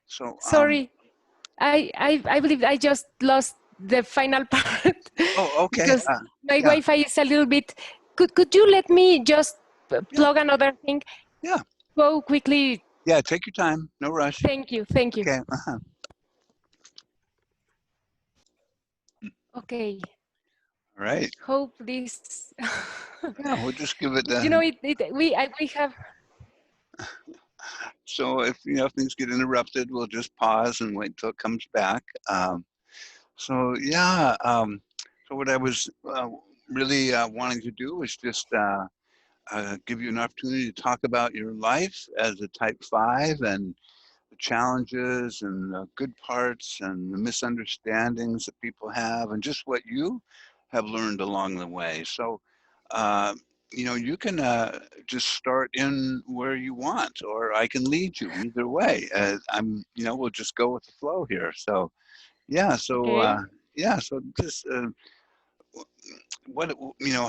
So, Sorry, I believe I just lost the final part oh, okay. because my Yeah, Wi-Fi is a little bit. Could you let me just yeah, plug another thing? yeah, Go quickly. yeah. Take your time. No rush. Thank you. Thank you. Okay. Okay. All right. Hope this. Yeah, we'll just give it. You know, we have. So if things get interrupted, we'll just pause and wait till it comes back. So yeah. So what I was really wanting to do is just give you an opportunity to talk about your life as a Type 5 and the challenges and the good parts and the misunderstandings that people have and just what you have learned along the way. So, uh, you can just start in where you want, or I can lead you either way. We'll just go with the flow here. So, yeah, so, Okay. just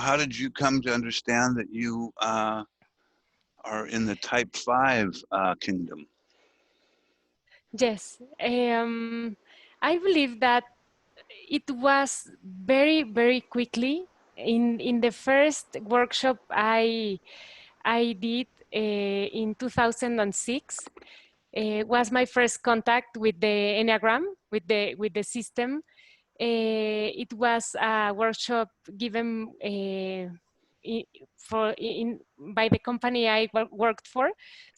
how did you come to understand that you are in the Type 5 kingdom? Yes. I believe that it was very quickly in the first workshop I did in 2006. Was my first contact with the Enneagram, with the system. It was a workshop given i- by the company I worked for.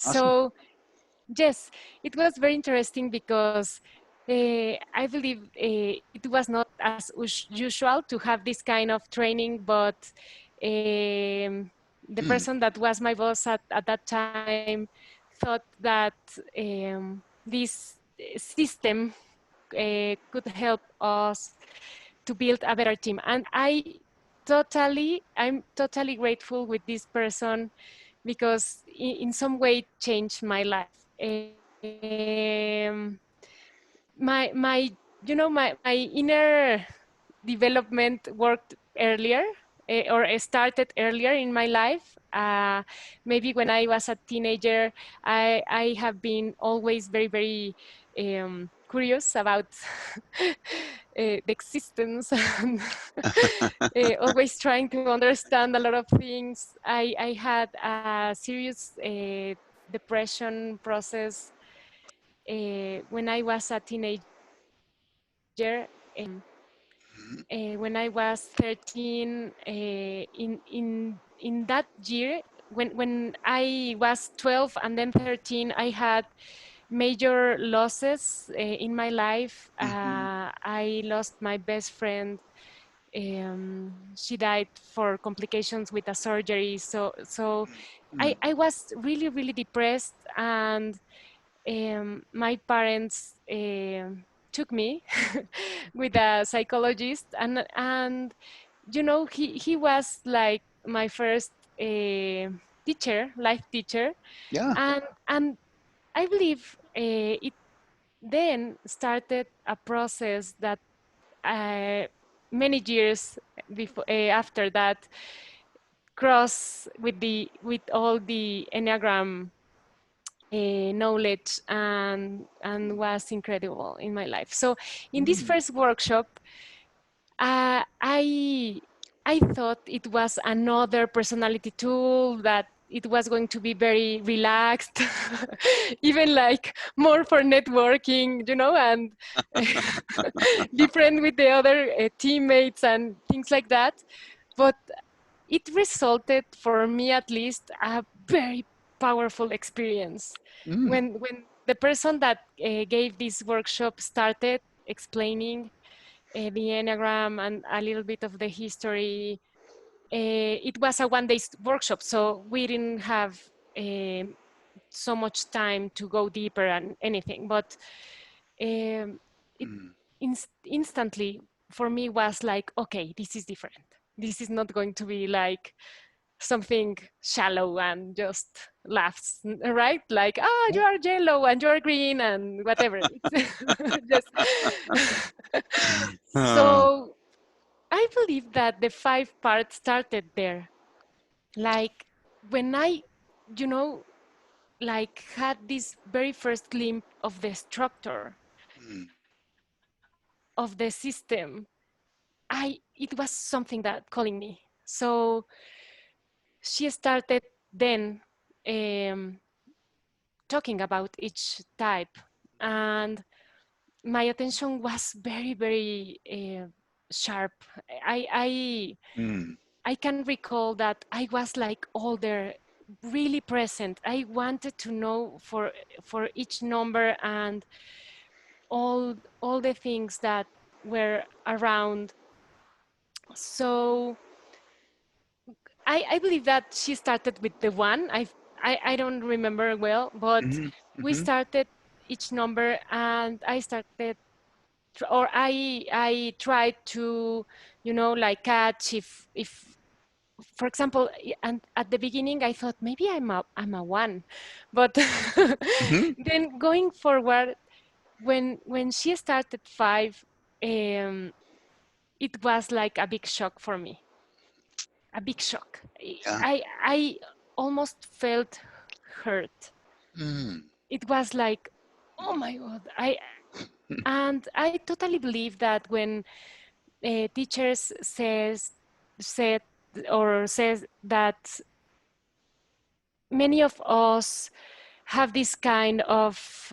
Awesome. So yes, it was very interesting because I believe it was not as usual to have this kind of training, but the Hmm. person that was my boss at that time thought that this system could help us to build a better team. And I'm totally grateful with this person because in some way changed my life. My my inner development worked earlier or started earlier in my life. Maybe when I was a teenager, I have been always very curious about the existence and always trying to understand a lot of things. I had a serious depression process when I was a teenager. When I was 13, in that year, when I was 12 and then 13, I had major losses in my life. Hmm. I lost my best friend. She died for complications with a surgery. So Hmm. I was really depressed, and my parents took me with a psychologist, and he was like my first teacher, life teacher, Yeah. and I believe it then started a process that uh, many years before after that cross with all the Enneagram knowledge, and was incredible in my life. So in this Mm. first workshop, I thought it was another personality tool, that it was going to be very relaxed, even like more for networking, and be friend with the other teammates and things like that. But it resulted, for me at least, a very powerful experience. Mm. When the person that gave this workshop started explaining the Enneagram and a little bit of the history, it was a one-day workshop, so we didn't have so much time to go deeper and anything. But it Mm. instantly for me was like, okay, this is different. This is not going to be like something shallow and just laughs, right? Like, ah, you are yellow and you're green and whatever. It's just Uh, so I believe that the 5 parts started there. Like when I, you know, like had this very first glimpse of the structure mm, of the system, it was something that calling me. So she started then um, talking about each type, and my attention was very, very sharp. I, I, mm, I can recall that I was like all there, really present. I wanted to know for each number and all the things that were around. So I believe that she started with the one. I don't remember well, but mm, we mm, started each number, and I started, or I tried to, like catch if for example, and at the beginning I thought maybe I'm a one, but mm, then going forward, when she started five, um, it was like a big shock for me, a big shock. yeah, I almost felt hurt. mm, It was like, oh my God. And I totally believe that when teachers said or says that many of us have this kind of,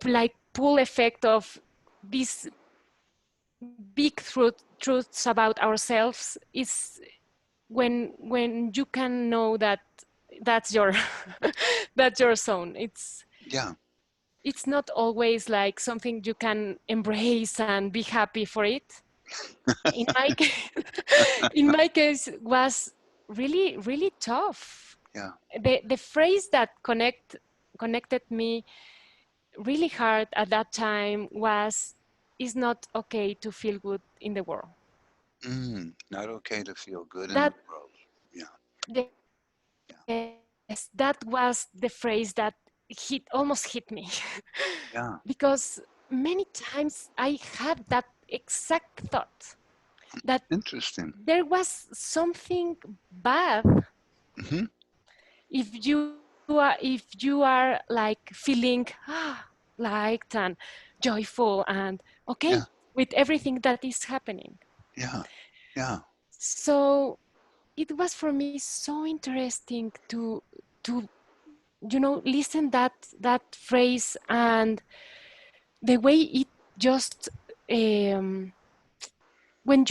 like pull effect of these big truths about ourselves, is when you can know that that's your that's your zone. yeah, It's not always like something you can embrace and be happy for it. In my case, in my case was really, really tough. yeah, The phrase that connected me really hard at that time was, "It's not okay to feel good in the world." not okay to feel good in the That world. Yeah, Yes, that was the phrase that almost hit me. Because yeah, many times I had that exact thought, that interesting. there was something bad Hmm. if you are like feeling liked and joyful and okay Yeah, with everything that is happening. yeah, yeah, So it was for me so interesting to listen that phrase, and the way it just um, when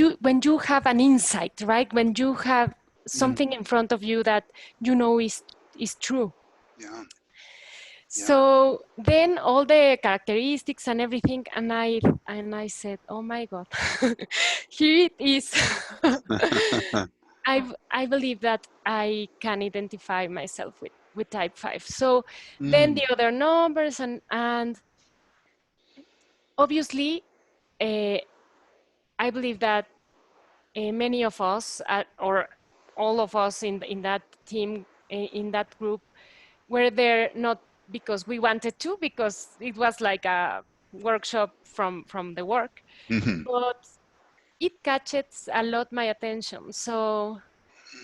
you have an insight, right, when you have mm, something in front of you that is true. yeah, yeah. So then all the characteristics and everything, and I said, oh my God, here it is. I believe that I can identify myself with type 5. So then Mm, the other numbers, and obviously, uh, I believe that many of us, or all of us in that team, in that group, were there not because we wanted to, because it was like a workshop from the work, hmm, but it catches a lot my attention. So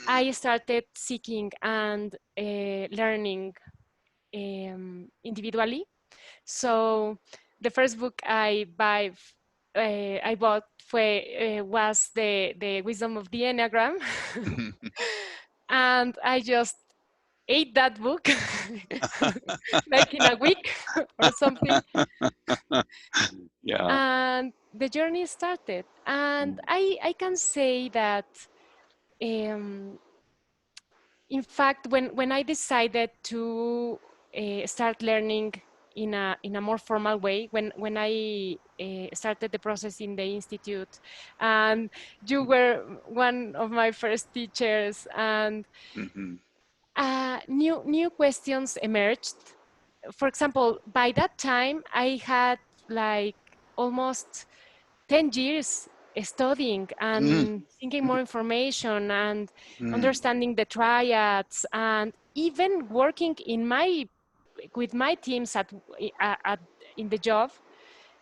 I started seeking and learning individually. So the first book I bought was the Wisdom of the Enneagram, and I just ate that book like in a week or something, yeah. and the journey started. And I can say that um, in fact, when I decided to start learning in a more formal way, when I started the process in the institute, and you were one of my first teachers, and Hmm. new questions emerged. For example, by that time, I had like almost 10 years studying Mm, and thinking more information and mm, understanding the triads, and even working with my teams at in the job.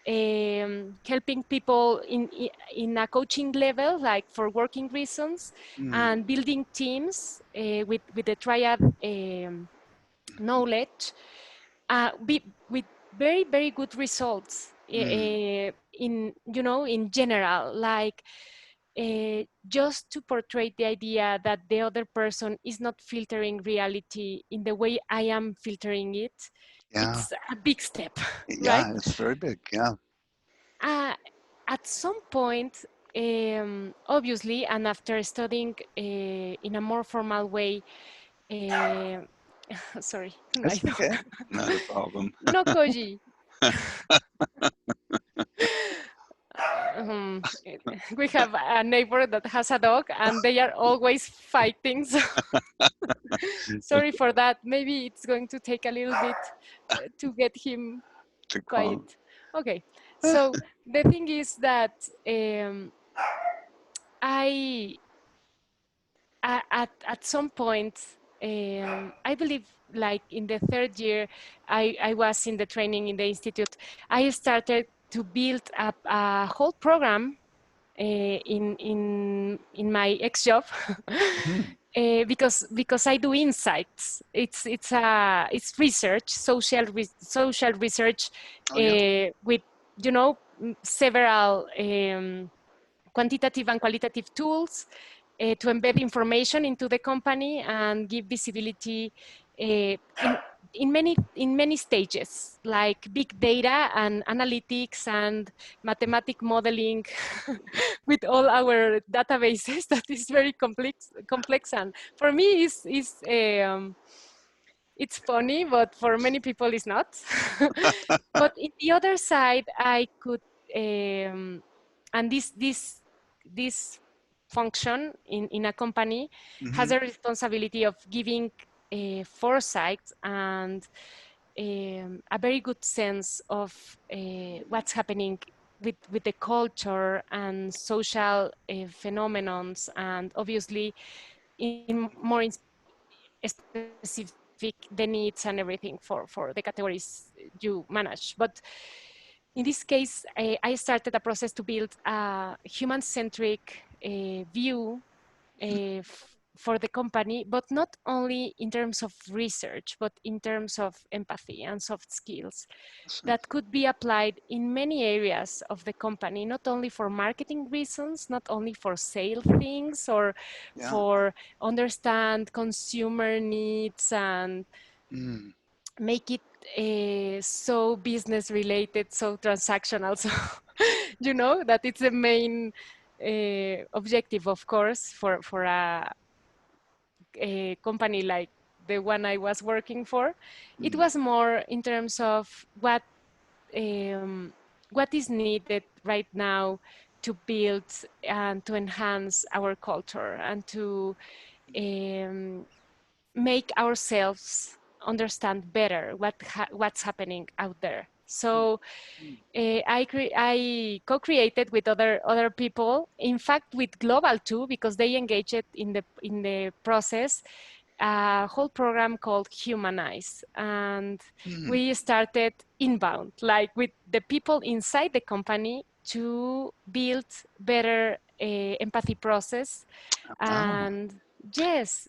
helping people in a coaching level, like for working reasons, Mm, and building teams with the triad knowledge, with very, very good results mm, in, in general, like just to portray the idea that the other person is not filtering reality in the way I am filtering it. yeah. It's a big step, right? Yeah, it's very big. Yeah. Uh, at some point, obviously, and after studying in a more formal way, uh, sorry, my It's dog. okay. Not a problem. No, Koji. We have a neighbor that has a dog, and they are always fighting. So sorry for that. Maybe it's going to take a little bit to get him To quiet. call. Okay. So the thing is that I at some point, I believe like in the third year, I was in the training in the institute, I started to build up a whole program in my ex job. Mhm. Because I do insights. It's research, social research, Oh, yeah. with several quantitative and qualitative tools to embed information into the company and give visibility in many stages, like big data and analytics and mathematic modeling with all our databases. That is very complex, and for me it's funny, but for many people it's not. But in the other side, I could, and this function in a company has Hmm. a responsibility of giving foresight and a very good sense of what's happening with the culture and social phenomenons, and obviously in more specific the needs and everything for the categories you manage. But in this case, I started a process to build a human-centric view for the company, but not only in terms of research, but in terms of empathy and soft skills Listen. that could be applied in many areas of the company, not only for marketing reasons, not only for sale things or Yeah. for understand consumer needs and Mm. make it so business related, so transactional. So, that it's the main objective, of course, for a company like the one I was working for. It Mm. was more in terms of um, what is needed right now to build and to enhance our culture and to um, make ourselves understand better what's happening out there. Mm. So Mm. I co-created with other people, in fact with Global too, because they engaged in the process, a whole program called Humanize, and Mm. we started inbound, like with the people inside the company, to build better empathy process. Wow. And yes,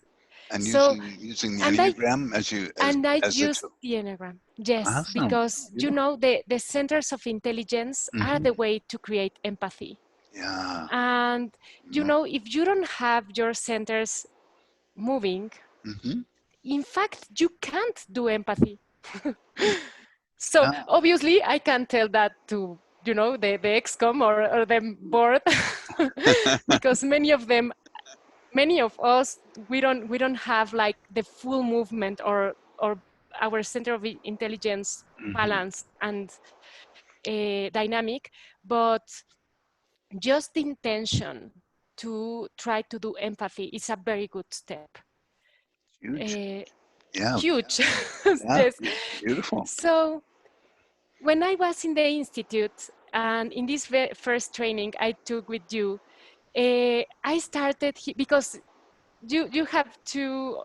And so using the and I Enneagram as and I as the used tool. the Enneagram. Yes, Awesome. because Beautiful. the centers of intelligence are Hmm. the way to create empathy. Yeah. And Yeah. if you don't have your centers moving, Hmm. in fact, you can't do empathy. So Yeah. obviously, I can tell that to the excom or the board, because many of us, we don't have like the full movement or our center of intelligence Hmm. balanced and dynamic, but just the intention to try to do empathy is a very good step. Huge. uh, Yeah. Huge. Yeah. Yes. Beautiful. So when I was in the institute and in this first training I took with you, I started because you have to,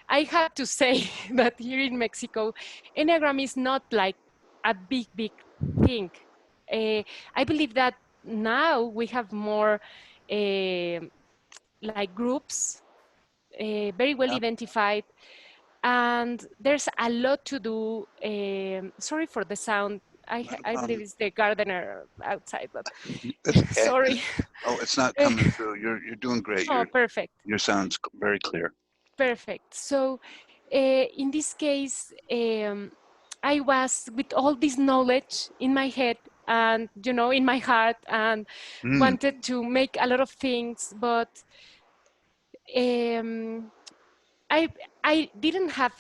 I have to say that here in Mexico, Enneagram is not like a big thing. I believe that now we have more uh, like groups, very well Yeah, identified, and there's a lot to do. Sorry for the sound. not a I believe problem. it's the gardener outside, but It's okay. sorry. Oh, it's not coming through. You're doing great. Oh, perfect. Your sound's very clear. Perfect. So, in this case, I was with all this knowledge in my head and, in my heart, and Mm, wanted to make a lot of things, but um, I I didn't have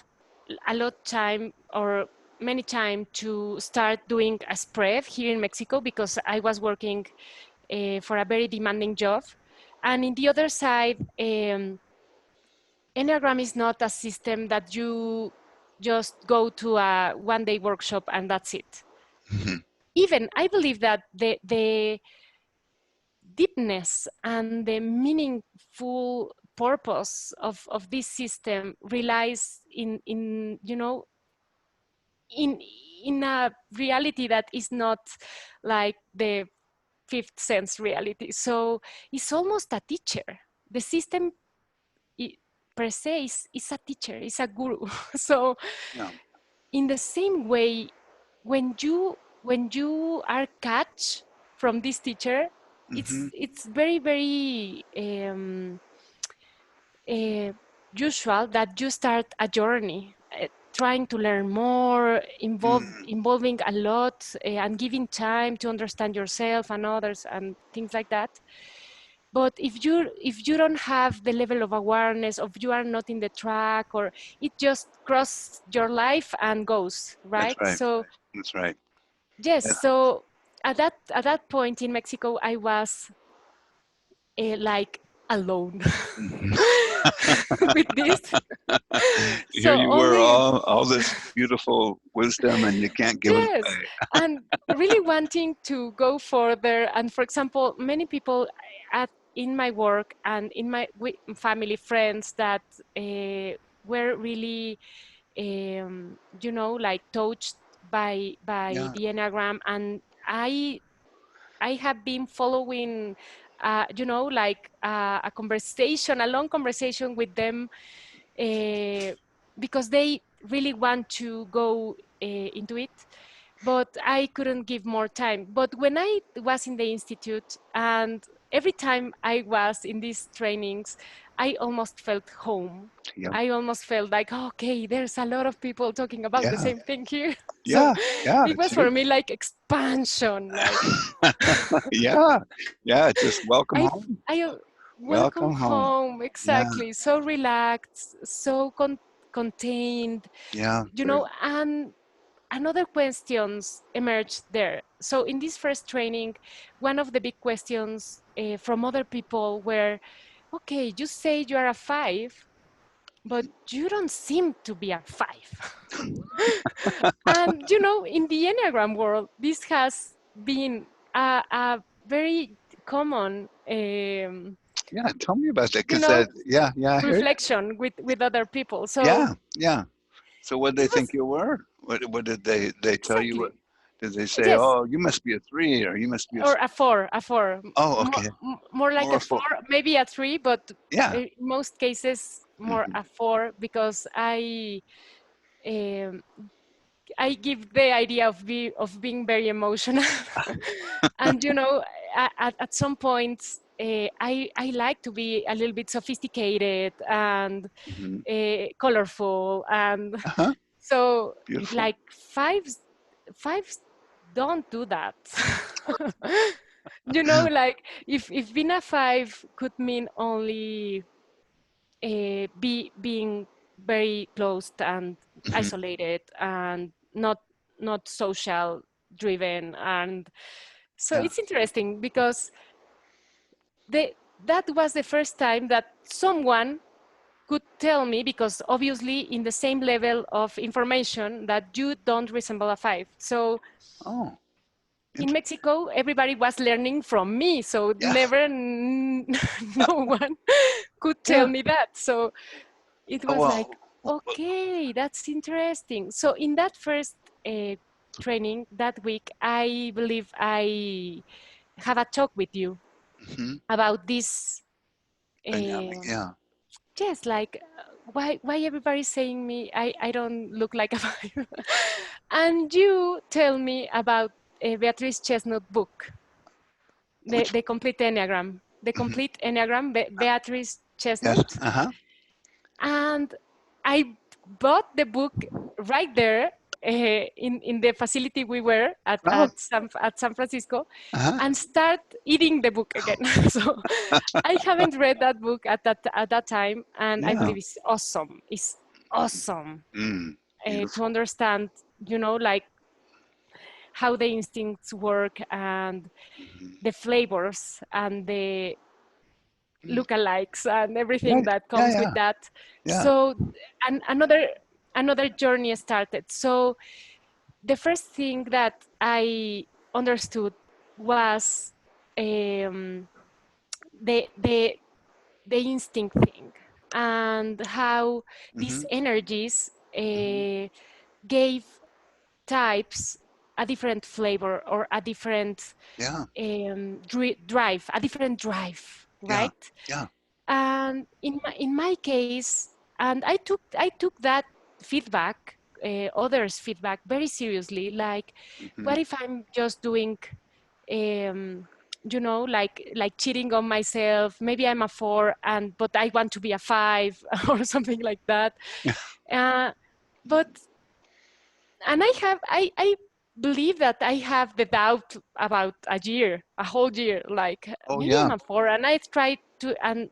a lot time or many time to start doing a spread here in Mexico because I was working for a very demanding job, and in the other side. Enneagram is not a system that you just go to a one-day workshop and that's it. mhm, Even I believe that the deepness and the meaningful purpose of this system relies in in a reality that is not like the fifth sense reality. So it's almost a teacher. The system i- per se is a teacher, is a guru. So yeah. in the same way, when you are catch from this teacher, Hmm. it's very very uh, usual that you start a journey. Trying to learn more, Mm, involving a lot, and giving time to understand yourself and others and things like that. But if you don't have the level of awareness, of you are not in the track, or it just crosses your life and goes that's right. right. So That's right. yes, Yeah. so at that point in Mexico, I was like alone Mhm. with this. Here So you were, only all this beautiful wisdom, and you can't give it yes, away. and really wanting to go further. And for example, many people at in my work and in my family, friends that were really, like touched by Yeah. the Enneagram, and I have been following, like a conversation, a long conversation with them, uh, because they really want to go into it, but I couldn't give more time. But when I was in the institute, and every time I was in these trainings, I almost felt home. Yeah. I almost felt like, okay, there's a lot of people talking about the Yeah. same thing here. So Yeah. Yeah. it was See. for me like expansion, like Yeah. Yeah. Just welcome I, home. I welcome Welcome home. home, Yeah. exactly. So relaxed, so contained, Yeah. Very. and another questions emerged there. So in this first training, one of the big questions from other people were, okay, you say you are a 5, but you don't seem to be a 5. And in the Enneagram world, this has been a very common, Yeah. Tell me about that, you because know, yeah. Yeah. I heard. reflection with other people. So Yeah. Yeah. So what did it they was think you were? What did they tell you? What exactly, did they say? yes, Oh, you must be a 3, or you must be a. or a four, Oh, more, okay. more like More a a 4. 4, maybe a 3, but Yeah. in most cases more Hmm. a 4, because um, I give the idea of being very emotional, and at some points I like to be a little bit sophisticated and Hmm. colorful, and Uh-huh. so Beautiful. like fives don't do that. Like if being a 5 could mean only being very closed and Hmm. isolated and not social driven, and so Yeah. it's interesting because the that was the first time that someone could tell me, because obviously in the same level of information, that you don't resemble a 5. So Oh, in interesting. Mexico, everybody was learning from me, so Yeah. never no one could tell Yeah. me that. So it Oh, was like, well, okay, that's interesting. So in that first training that week, I believe I have a talk with you Hmm. about this. Dynamic. Um, Yeah. yes, like why everybody's saying me I don't look like a five, and you tell me about Beatrice Chestnut book, Which? the complete Enneagram, the Mhm. complete Enneagram, Beatrice Yes. Chestnut, Uh-huh. and I bought the book right there in the facility we were Oh. at San Francisco, Uh-huh. and start eating the book again. So I haven't read that book at that time, and I Yeah. believe it's awesome. It's awesome Mm. to Beautiful. understand, like how the instincts work and Hmm. the flavors and the Mm. lookalikes and Yeah. everything that Yeah. comes with Yeah. that. Yeah. So, and another journey started. So the first thing that I understood was um, the the the instinct thing, and how these Hmm. energies Hmm. gave types a different flavor or a different Yeah. drive, a different drive, Yeah. right? Yeah. And in my case, and I took that feedback, others' feedback, very seriously. Like, Hmm. what if I'm just doing, um, like cheating on myself? Maybe I'm a four, but I want to be a five or something like that. Uh, but and I believe that I have the doubt about a whole year. Like, Oh maybe yeah. I'm a four, and I try to, and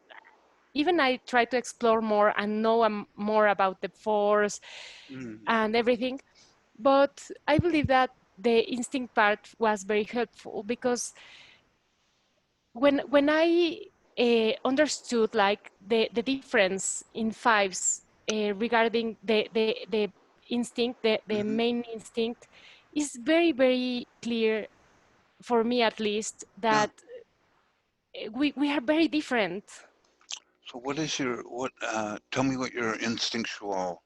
even I try to explore more and know more about the force Mm. and everything. But I believe that the instinct part was very helpful, because when I understood like the difference in fives regarding the instinct, the Hmm. main instinct, is very, very clear for me, at least, Yeah. that we are very different. So what is your what? Tell me what your instinctual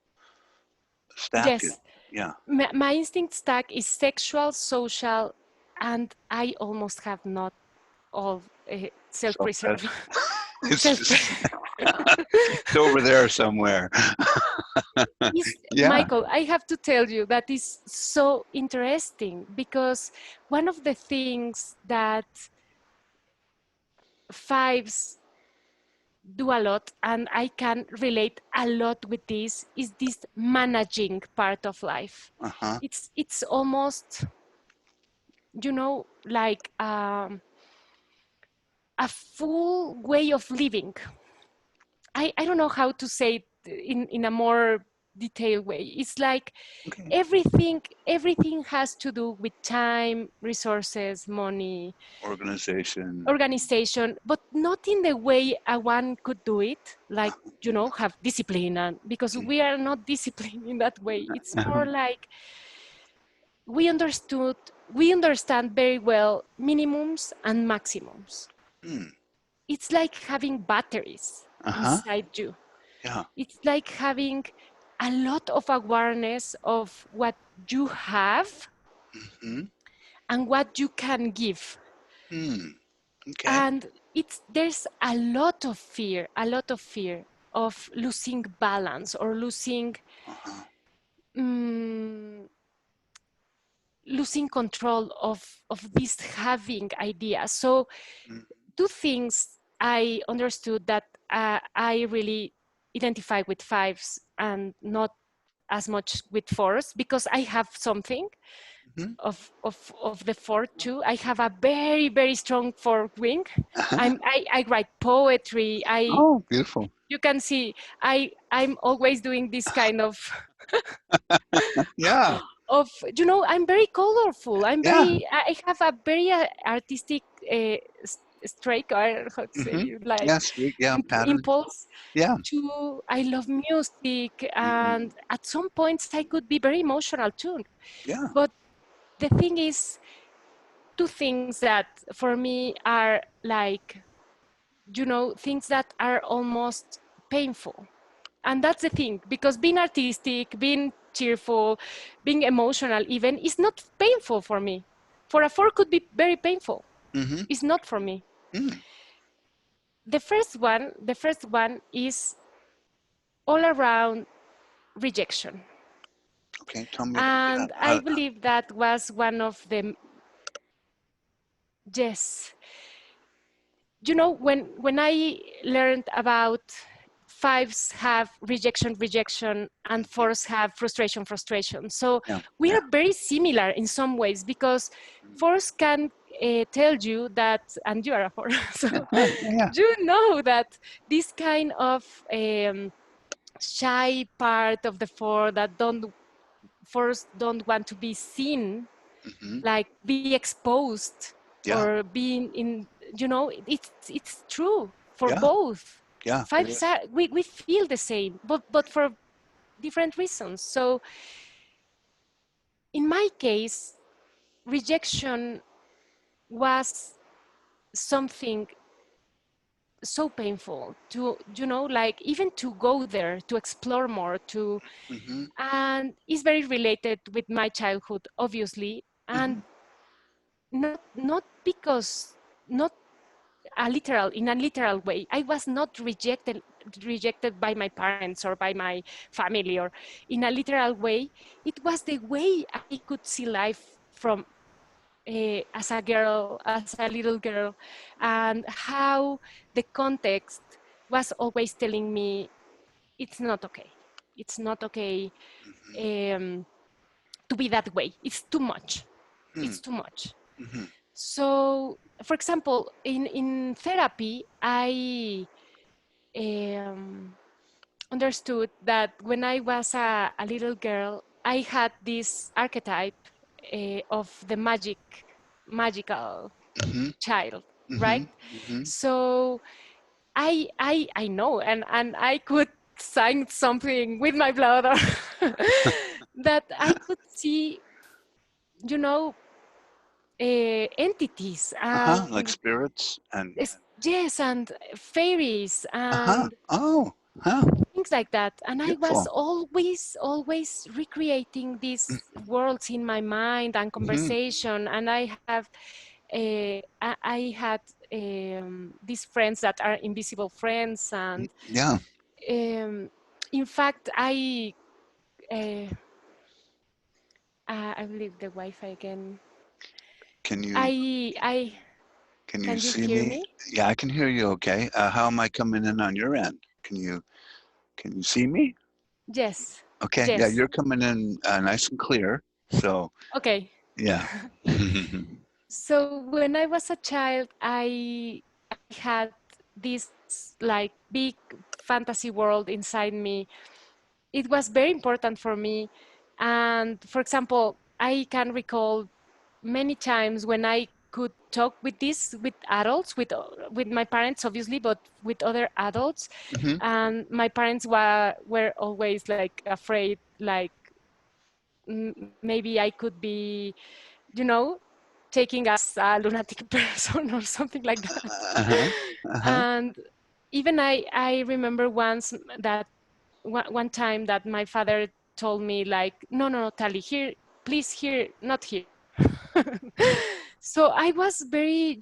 stack is. Yes, Yeah. my instinct stack is sexual, social, and I almost have not all So that self-preserve. it's self just it's over there somewhere. is Yeah. Michael, I have to tell you that is so interesting, because one of the things that fives do a lot, and I can relate a lot with this, is this managing part of life. Uh-huh. It's almost, like a full way of living. I don't know how to say it in a more detailed way. It's like Okay. everything has to do with time, resources, money, Organization. organization, but not in the way a one could do it, like, have discipline, and because we are not disciplined in that way. It's more Uh-huh. like we understand very well minimums and maximums. Hmm. It's like having batteries Uh-huh. inside you. Yeah. It's like having a lot of awareness of what you have Hmm. and what you can give. Hmm. Okay. And there's a lot of fear of losing balance, or Uh-huh. mm, losing control of this having idea. So Hmm. two things I understood, that I really identify with fives and not as much with fours, because I have something Hmm. of the four too. I have a very, very strong four wing. Uh-huh. I write poetry. Oh, beautiful. You can see I'm always doing this kind Yeah. of, I'm very colorful. Yeah. I have a very artistic streak, or how to Hmm. say, like Yeah. Street. Yeah. Patterns. impulse Yeah. to, I love music, Mm. and at some points I could be very emotional too. Yeah. But the thing is, two things that for me are like, things that are almost painful. And that's the thing, because being artistic, being cheerful, being emotional even is not painful for me. For a four could be very painful. Mm-hmm. It's not for me. Mm. The first one is all around rejection. Okay, tell me about that. And I believe that was one of the, yes, when I learned about fives have rejection, rejection, and Mhm. fours have frustration, frustration. So Yeah, we yeah. are very similar in some ways because fours can tell you that, and you are a four, so Uh-huh, yeah. you know that this kind of um, shy part of the four that fours don't want to be seen, Hmm. like be exposed Yeah, or being in, it's true for yeah, both. yeah, it Fives is. are, we feel the same, but for different reasons. So in my case, rejection was something so painful to, like even to go there, to explore more, to, Hmm. and it's very related with my childhood, obviously, Hmm. and not because, not in a literal way. I was not rejected by my parents or by my family or in a literal way. It was the way I could see life from as a girl, as a little girl, and how the context was always telling me it's not okay. It's not okay um, to be that way. It's too much. It's too much. Hmm. So, for example, in therapy, I um, understood that when I was a little girl, I had this archetype of the magical Hmm. child, right? Hmm. Hmm. So I know, and I could sign something with my blood, or that I could see, you know, entities Uh-huh, and like spirits yes, and fairies uh-huh. and Oh, huh. things like that. And I was Beautiful. always recreating these worlds in my mind and Hmm. conversation. And I had these friends that are invisible friends. And Yeah. um, in fact, uh, I believe the Wi-Fi again. Can you I can you can you see hear me? me? Yeah, I can hear you okay. How am I coming in on your end? Can you see me? Yes, Okay. Yeah, yes. you're coming in nice and clear. So, Okay. yeah. So when I was a child, I had this like big fantasy world inside me. It was very important for me. And for example, I can recall many times when I could talk with adults, with my parents, obviously, but with other adults. Hmm. And my parents were always like afraid, like maybe I could be, you know, taking as a lunatic person or something like that. Uh-huh. Uh-huh. And even I remember once that one time that my father told me like, no, no, no, Tali, here, please, here, not here. So I was very,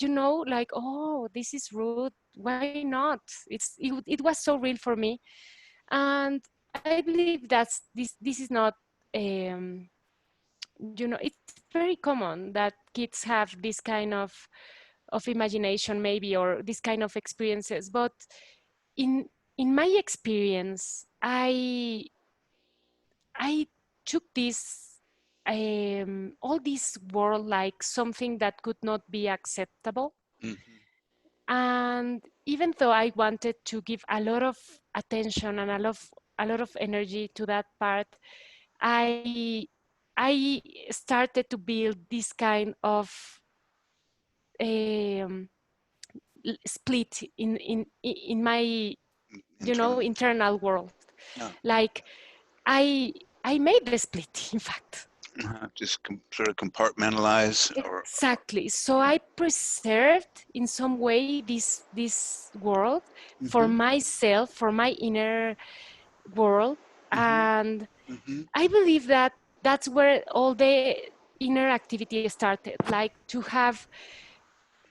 like, oh, this is rude. Why not? It was so real for me. And I believe this is not um, it's very common that kids have this kind of imagination maybe, or this kind of experiences. But in in my experience, I took this all this world like something that could not be acceptable. Hmm. And even though I wanted to give a lot of attention and a lot of energy to that part, I I started to build this kind of um, split in my Internal. internal world. Yeah. Like I made the split, in fact. Just sort of compartmentalize or Exactly. So I preserved in some way this world for hmm. myself, for my inner world. Hmm. And Mm-hmm. I believe that that's where all the inner activity started, like to have,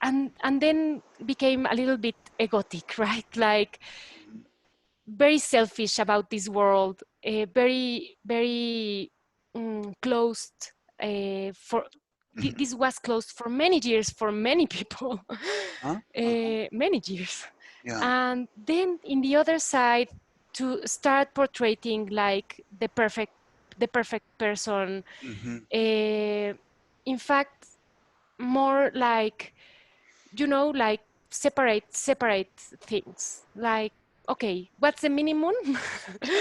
and then became a little bit egotic, right? Like Mm-hmm. very selfish about this world, very closed. For Mm-hmm. this was closed for many years for many people, Uh-huh. Uh-huh. many years. Yeah. And then in the other side, to start portraying like the perfect person. Mm-hmm. Uh, in fact, more like, like separate things. Like, okay, what's the minimum?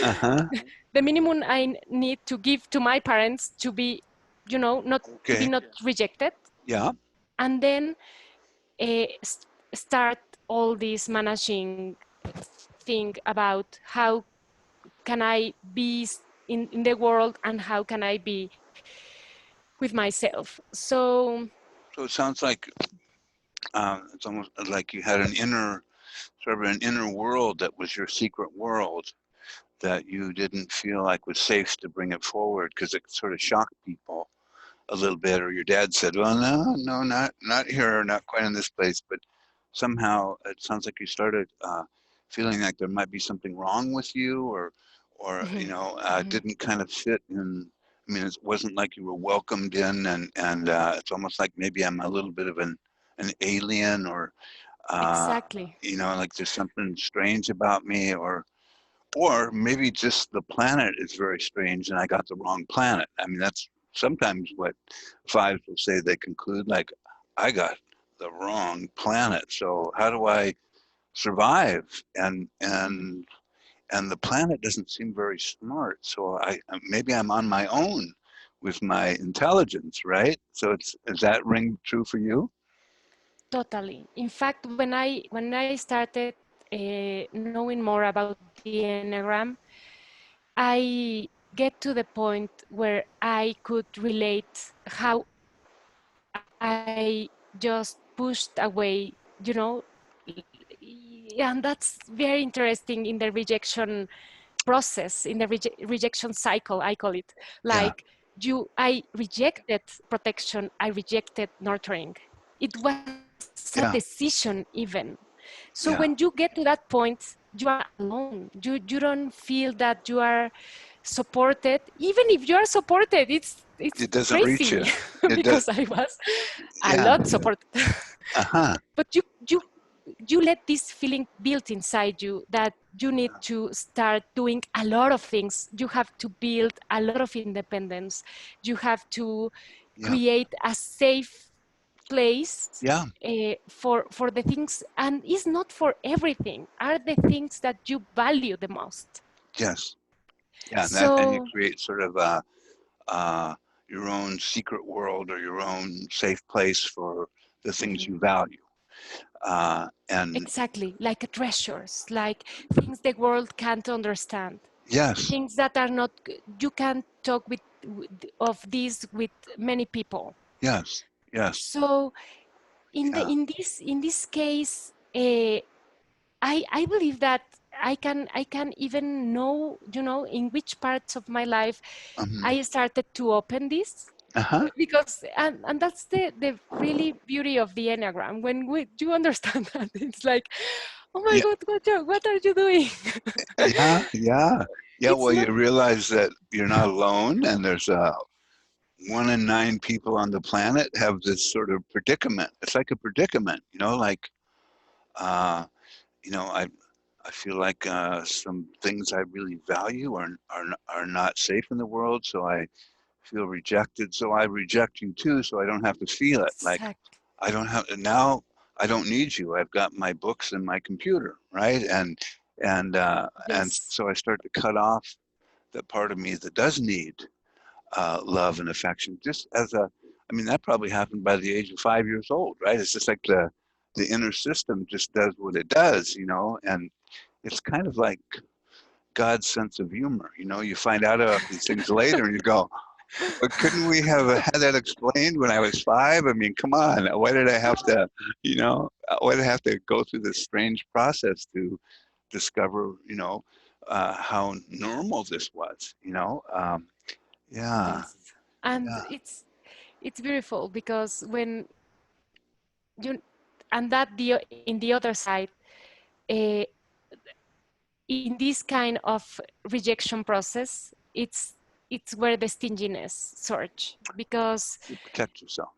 Uh-huh. The minimum I need to give to my parents to be, not to be Okay. not rejected, Yeah. and then uh, start all this managing thing about how can I be in the world and how can I be with myself. So So it sounds like it's almost like you had an inner, sort of an inner world that was your secret world that you didn't feel like was safe to bring it forward because it sort of shocked people a little bit. Or your dad said, "Well, no, no, not here, not quite in this place." But somehow it sounds like you started feeling like there might be something wrong with you, or mhm, mhm. didn't kind of fit in. I mean, it wasn't like you were welcomed in, and it's almost like maybe I'm a little bit of an alien, or uh, Exactly. like there's something strange about me, or maybe just the planet is very strange and I got the wrong planet. I mean, that's sometimes what fives will say. They conclude like, I got the wrong planet. So how do I survive? Mhm. And the planet doesn't seem very smart. So maybe I'm on my own with my intelligence, right? So does that ring true for you? Totally. In fact, when I started knowing more about the Enneagram, I get to the point where I could relate how I just pushed away, and that's very interesting in the rejection process, in the rejection cycle, I call it. Yeah, Like, I rejected protection, I rejected nurturing. It was a yeah, decision even. So when you yeah. get to that point, you are alone. You don't feel that you are supported. Even if you are supported, it's It doesn't reach crazy you. It does. because I was a Yeah. lot supported. Uh-huh. But you let this feeling build inside you that you need to start doing a lot of things. You have to build a lot of independence. You have to Yeah. create a safe place Yeah. for the things, and it's not for everything, are the things that you value the most. Yes. Yeah. And you So create sort of uh, your own secret world or your own safe place for the things mhm, you value. And exactly, like treasures, like things the world can't understand, yes, things that are not, you can talk of this with many people. yes, yes. So Yeah. in this case, I believe that I can even know, in which parts of my life Um, I started to open this. uh-huh. Because and that's the really beauty of the Enneagram. When you understand that, it's like, oh my Yeah. God, what are you doing? Yeah. Yeah. Yeah. It's Well, you not. realize that you're not alone, and there's 1 in 9 people on the planet have this sort of predicament. It's like a predicament, like uh, I feel like some things I really value are not safe in the world, so I feel rejected. So I reject you too, so I don't have to feel it. Like Exact. I don't have now. I don't need you. I've got my books and my computer, right? And Yes. so I start to cut off that part of me that does need love and affection. Just as I mean, that probably happened by the age of 5 years old, right? It's just like the inner system just does what it does, and it's kind of like God's sense of humor. You find out about these things later and you go, but couldn't we have had that explained when I was 5? I mean, come on. Why did I have to, why did I have to go through this strange process to discover, how normal this was, you know? Yeah, Yes. And yeah, it's beautiful because when you and that the in the other side, uh, in this kind of rejection process, it's where the stinginess surge because you protect yourself.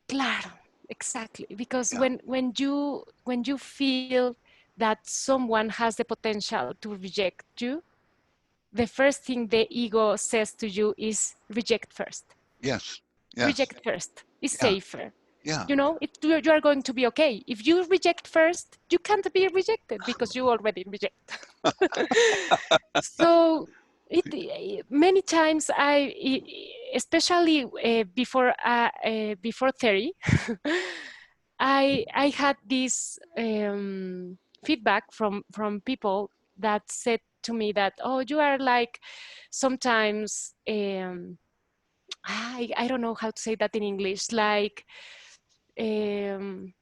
claro, exactly, because Yeah, when you feel that someone has the potential to reject you, the first thing the ego says to you is reject first. yes, yes, Reject first is yeah, safer. yeah, You know, you are going to be okay. If you reject first, you can't be rejected because you already reject. So many times especially before 30, I had this feedback from people that said to me that, oh, you are like sometimes I don't know how to say that in English, like um,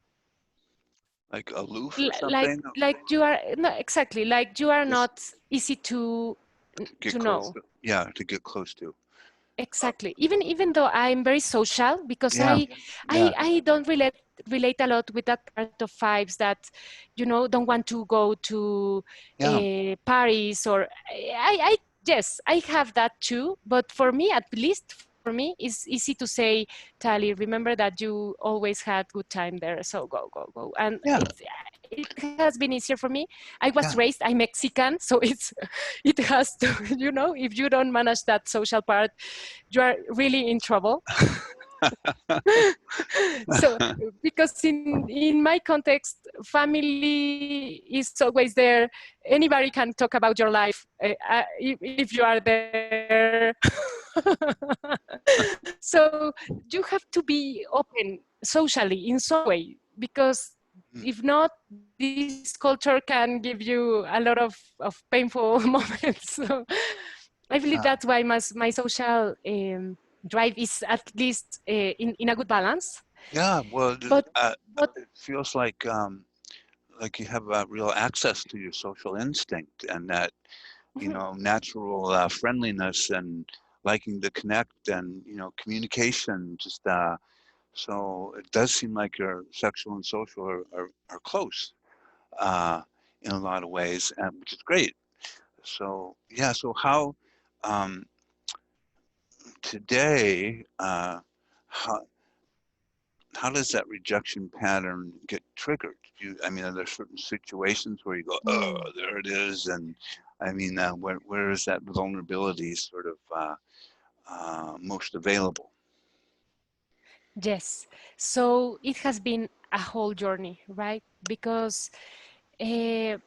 like aloof or something. like you are no exactly like you are Just not easy get to close know. to, yeah, to get close to. Exactly. Even though I'm very social, because Yeah, yeah, I don't relate a lot with that part of fives that, you know, don't want to go to yeah, Paris or I yes, I have that too. But for me, at least for me, it's easy to say, Tali, remember that you always had good time there, so go, go, go. And yeah, it has been easier for me. I was raised, yeah. I'm Mexican, so it has to, you know, if you don't manage that social part, you are really in trouble. So because in my context, family is always there. Anybody can talk about your life if you are there. So you have to be open socially in some way, because if not, this culture can give you a lot of painful moments. So I believe that's why my social drive is at least in a good balance. Yeah, well, But but it feels like you have real access to your social instinct and that, you mhm, know, natural friendliness and liking to connect and, you know, communication. Just so it does seem like your sexual and social are close uh, in a lot of ways, which is great. So yeah, so um, today, how how does that rejection pattern get triggered? I mean, are there certain situations where you go, oh, mm, there it is, and I mean, where is that vulnerability sort of most available? yes. So it has been a whole journey, right? Because uh,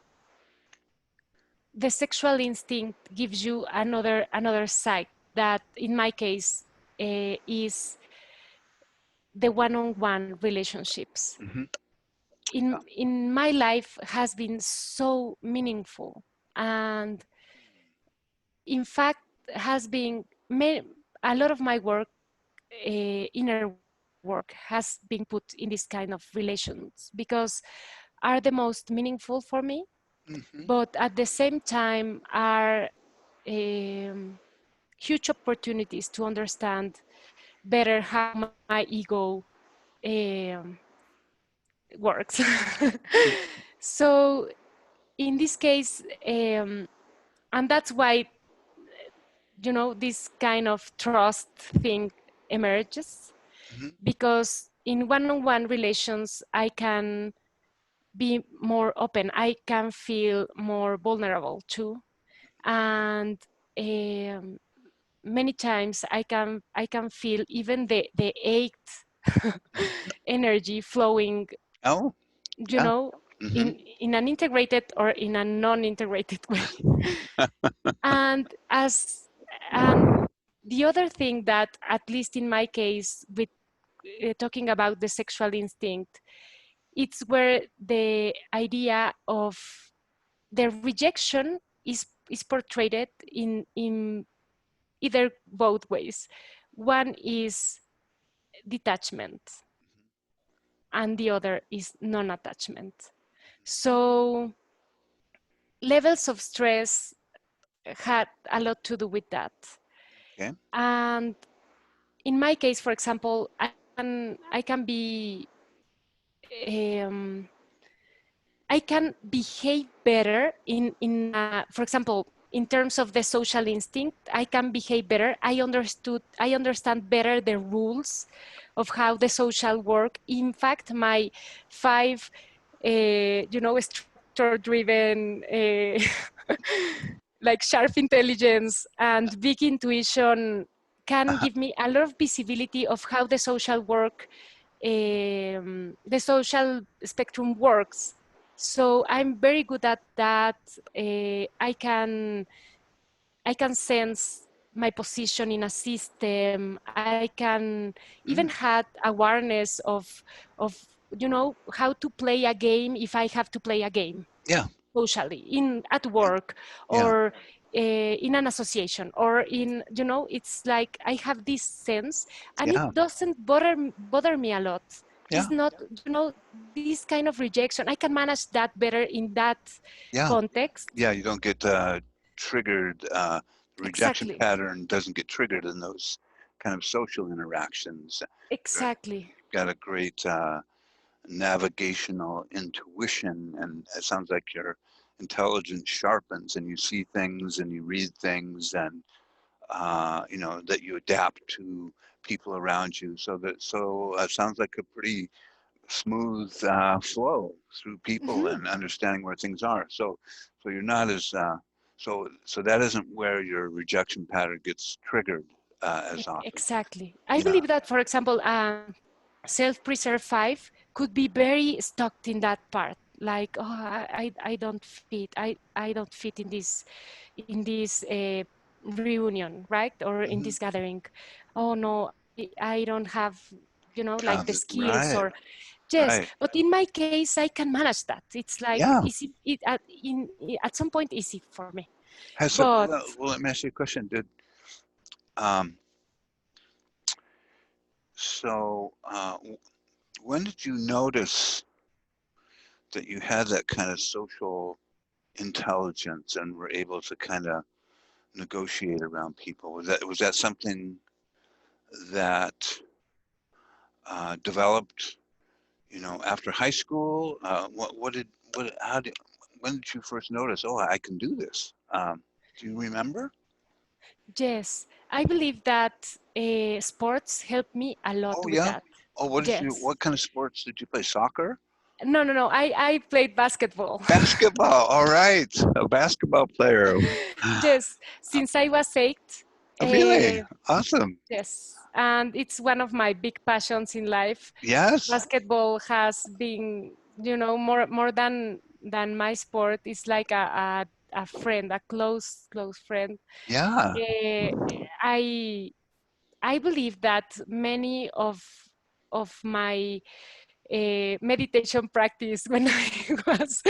the sexual instinct gives you another side that, in my case, is the one-on-one relationships. Hmm. In my life has been so meaningful, and in fact has been a lot of my work, inner work, has been put in this kind of relations because are the most meaningful for me, Hmm. but at the same time are um, huge opportunities to understand better how my ego um, works. So in this case, and that's why, you know, this kind of trust thing emerges, Hmm. because in one-on-one relations I can be more open, I can feel more vulnerable too, and um, many times I can feel even the ached energy flowing, Oh, you yeah. know, Hmm. in an integrated or in a non-integrated way. And as and the other thing that, at least in my case, with talking about the sexual instinct, it's where the idea of the rejection is portrayed in either both ways. One is detachment, and the other is non-attachment. So levels of stress had a lot to do with that. Okay. And in my case, for example, I can be um, I can behave better for example, in terms of the social instinct, I can behave better. I understand better the rules of how the social work. In fact, my five, structure-driven, like sharp intelligence and big intuition can Uh-huh. give me a lot of visibility of how the social spectrum works. So I'm very good at that. I can sense my position in a system. I can even Mm. had awareness of how to play a game if I have to play a game Yeah. socially in at Yeah. work Yeah. or in an association or it's like I have this sense and it Yeah. doesn't bother me a lot. Yeah. It's not this kind of rejection. I can manage that better in that Yeah. context. Yeah. You don't get triggered. The rejection Exactly. pattern doesn't get triggered in those kind of social interactions. Exactly. You've got a great navigational intuition, and it sounds like your intelligence sharpens, and you see things and you read things, and that you adapt to people around you. So it sounds like a pretty smooth flow through people Mhm. and understanding where things are. So you're not as so that isn't where your rejection pattern gets triggered as often. Exactly. I Yeah. believe that, for example, self-preserve 5 could be very stuck in that part. Like, oh, I don't fit. I don't fit in this reunion, right? Or in Hmm. this gathering. Oh no, I don't have, like the skills Right. or yes. Right. But in my case, I can manage that. It's like Yeah. easy. At some point easy for me. Has it, But well, let me ask you a question. Did um, so when did you notice that you had that kind of social intelligence and were able to kind of negotiate around people? Was that something that developed, after high school? What did what how did when did you first notice? Oh, I can do this. Do you remember? yes, I believe that sports help me a lot Oh with yeah. that. Oh, what did you? Yes. What kind of sports did you play? Soccer? No, no, no. I played basketball. Basketball. All right, a basketball player. Yes, since I was 8. Really Uh, awesome. yes, and it's one of my big passions in life. Yes. Basketball has been, more than my sport. It's like a friend, a close friend. Yeah. Uh, I I believe that many of my meditation practice when I was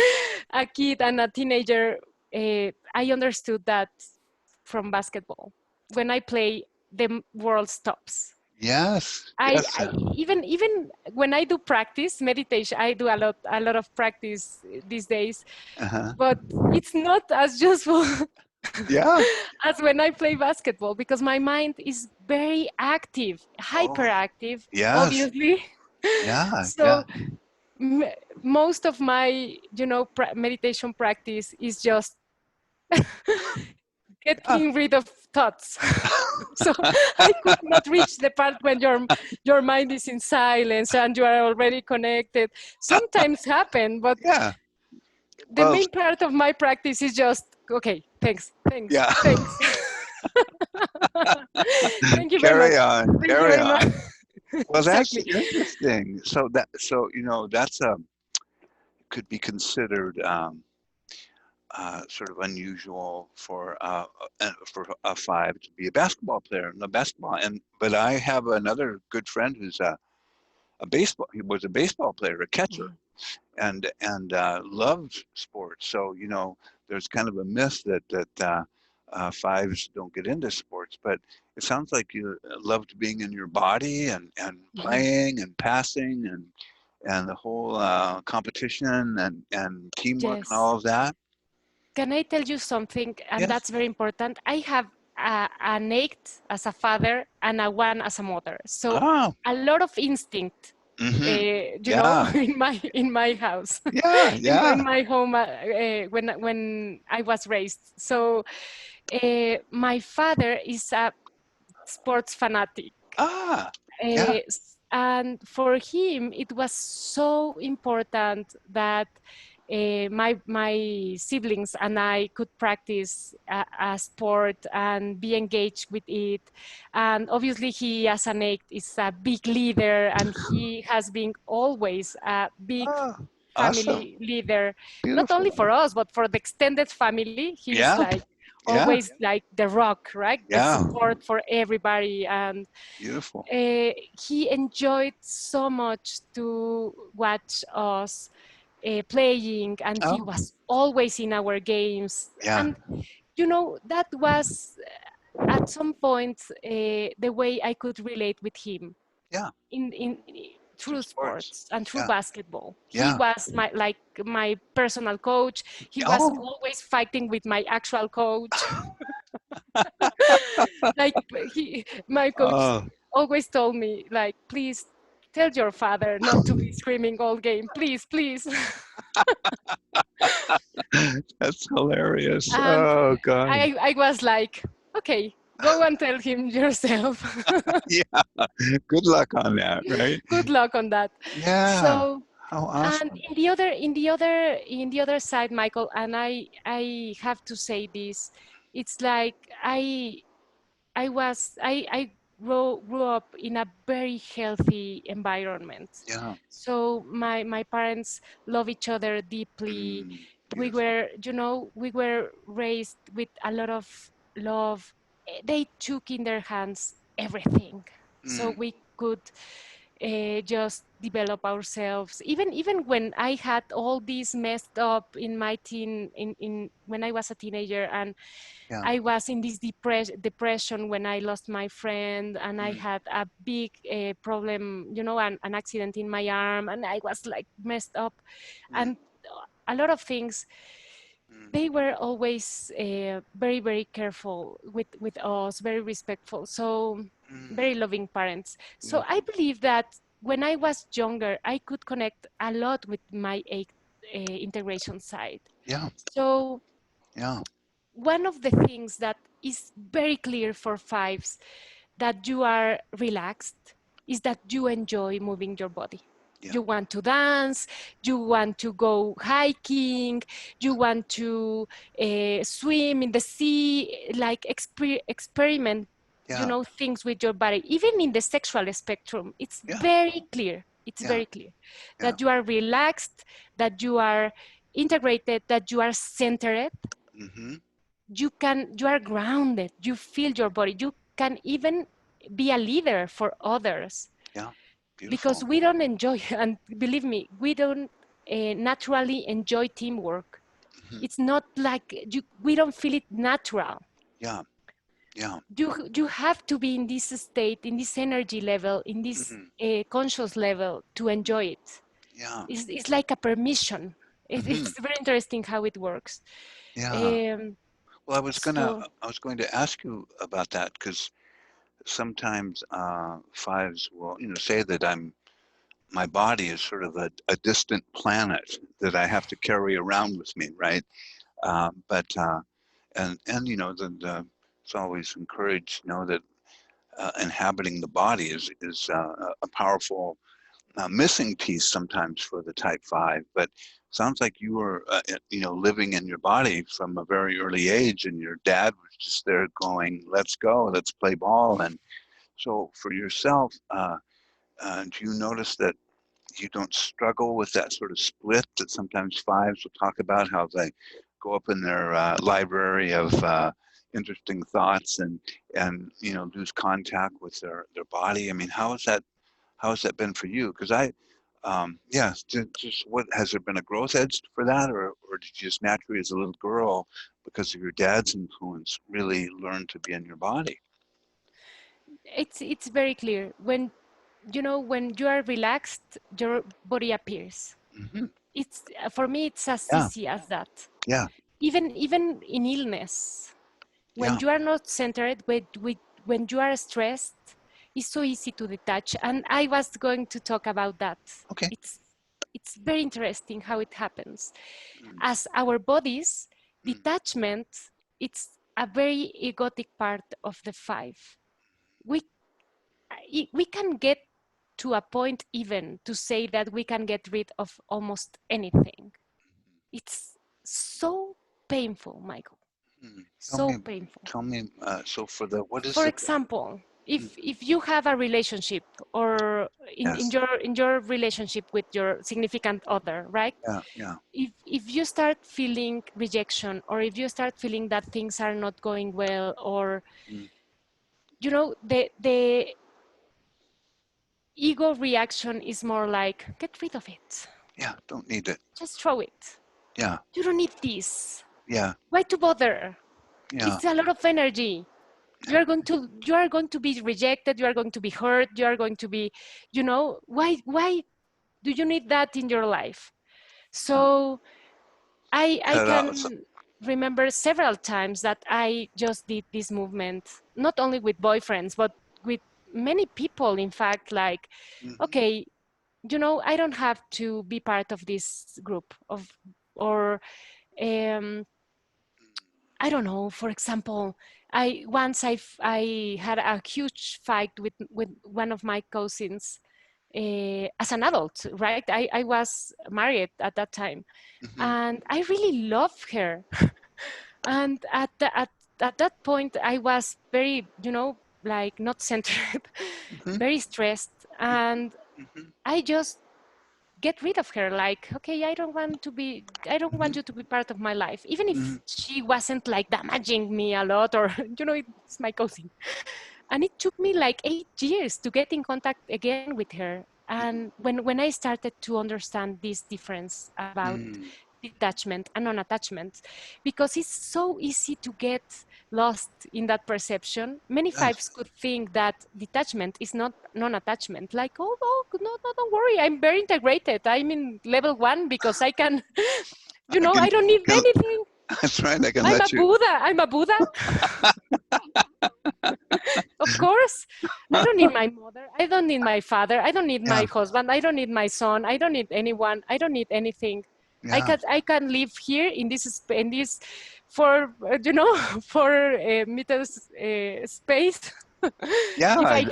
a kid and a teenager, I understood that from basketball. When I play, the world stops. Yes. I Yes. even when I do practice meditation, I do a lot of practice these days, Uh-huh. but it's not as useful Yeah. as when I play basketball because my mind is very active, Oh, hyperactive, yes. obviously. Yeah. Yeah. So m- most of my meditation practice is just Yeah. getting rid of thoughts. So I could not reach the part when your mind is in silence and you are already connected. Sometimes happen, but Yeah. the Well, main part of my practice is just okay, thanks, thanks, yeah. thanks. Thank you very Carry much. on. Thank you Carry very much. on. Well, that's Exactly. interesting. That's could be considered sort of unusual for a five to be a basketball player in the basketball. But I have another good friend who's a baseball. He was a baseball player, a catcher, Mhm. and loved sports. So there's kind of a myth that fives don't get into sports, but it sounds like you loved being in your body and Mhm. playing and passing and the whole competition and teamwork and Yes. all of that. can I tell you something? And Yes. that's very important. I have an eight as a father and a one as a mother. So Oh. a lot of instinct, Mm-hmm. in Yeah. my house, Yeah. in Yeah. my home, when I was raised. So my father is a sports fanatic. Ah. Yeah. And for him, it was so important that my siblings and I could practice a sport and be engaged with it. And obviously, he, as an eight, is a big leader, and he has been always a big Ah. Awesome. family leader, not only Beautiful. for us, but for the extended family. He is Yeah. like Yeah. always like the rock, right? The Yeah. support for everybody. And Beautiful. he enjoyed so much to watch us playing, and he Oh. was always in our games. Yeah. And that was at some point the way I could relate with him Yeah. in Through through sports. sports and through Yeah. basketball. He Yeah. was my personal coach. He was Oh. always fighting with my actual coach. Like, my coach Oh. always told me, like, please tell your father not to be screaming all game, please, please. That's hilarious. And Oh God. I was like, okay, go and tell him yourself. Yeah. Good luck on that, right? Good luck on that. Yeah. So, How and awesome. in the other side, Michael, and I have to say this, it's like I grew up in a very healthy environment. Yeah. So my parents love each other deeply. Mm, We beautiful. were, we were raised with a lot of love. They took in their hands everything, so Mm, we could just develop ourselves. Even when I had all these messed up in my in when I was a teenager, and yeah. I was in this depression when I lost my friend, and I Mm, had a big problem, an accident in my arm, and I was like messed up, mm, and a lot of things. mm, They were always very, very careful with us, very respectful, so mm, very loving parents. So I beautiful. believe that when I was younger, I could connect a lot with my integration side. Yeah. So Yeah. one of the things that is very clear for fives, that you are relaxed, is that you enjoy moving your body. Yeah. You want to dance, you want to go hiking, you want to swim in the sea, like experiment, Yeah. things with your body. Even in the sexual spectrum, it's Yeah. very clear. It's Yeah. very clear Yeah. that you are relaxed, that you are integrated, that you are centered. Mm-hmm. You are grounded, you feel your body, you can even be a leader for others, Yeah. because Beautiful. we don't enjoy and believe me, we don't naturally enjoy teamwork. Mm-hmm. It's not like we don't feel it natural. Yeah. Yeah. You have to be in this state, in this energy level, in this Mm-hmm. conscious level to enjoy it. Yeah. It's like a permission. Mm-hmm. It's very interesting how it works. Yeah. um, Well, so I was going to ask you about that because sometimes fives will, say that my body is sort of a distant planet that I have to carry around with me, right? But and it's always encouraged, that inhabiting the body is a powerful missing piece sometimes for the type 5. But sounds like you were living in your body from a very early age, and your dad was just there going, let's go, let's play ball. And so for yourself, do you notice that you don't struggle with that sort of split that sometimes fives will talk about, how they go up in their library of interesting thoughts and lose contact with their body? I mean, how has that been for you? Because yeah, just what has there been a growth edge for that, or did you just naturally, as a little girl, because of your dad's influence, really learn to be in your body? it's very clear when when you are relaxed, your body appears. Hmm. It's for me, it's as Yeah, easy as that. yeah, even in illness, when Yeah. you are not centered, when you are stressed, it's so easy to detach. And I was going to talk about that. Okay. It's it's very interesting how it happens. Mm, As our bodies, mm, detachment, it's a very egotic part of the five. We we can get to a point even to say that we can get rid of almost anything. It's so painful, Michael. mm. Tell So me, painful. tell me. So for the what is For it? example, Mm, if you have a relationship, or yes. in your relationship with your significant other, right? Yeah. Yeah. If you start feeling rejection, or if you start feeling that things are not going well, or Mm, the ego reaction is more like, get rid of it, yeah. Don't need it. just throw it, Yeah. you don't need this, Yeah. why to bother, Yeah. it's a lot of energy, Yeah. you are going to be rejected, you are going to be hurt, you are going to be, why do you need that in your life? Yeah. So I Cut out. can remember several times that I just did this movement, not only with boyfriends, but with many people, in fact, like, Mm-hmm. okay, I don't have to be part of this group of, or um, I don't know. For example, I had a huge fight with one of my cousins as an adult, right? I was married at that time, Mm-hmm. and I really loved her. And at that point, I was very, like not centered, Mm-hmm. very stressed, and Mm-hmm. I just get rid of her, like, okay, I don't want Mm-hmm. you to be part of my life, even Mm-hmm. if she wasn't like damaging me a lot, or it's my cousin. And it took me like 8 years to get in contact again with her. And when I started to understand this difference about Mm-hmm. detachment and non-attachment, because it's so easy to get lost in that perception. Many Yes. fives could think that detachment is not non-attachment, like, oh no, no, no, don't worry, I'm very integrated, I'm in level 1 because I can I I don't need can. anything, That's right. I can I'm a let you. Buddha, of course. I don't need my mother, I don't need my father, I don't need my Yeah. husband, I don't need my son, I don't need anyone, I don't need anything. Yeah. I can live here in this for for meters space. Yeah. If I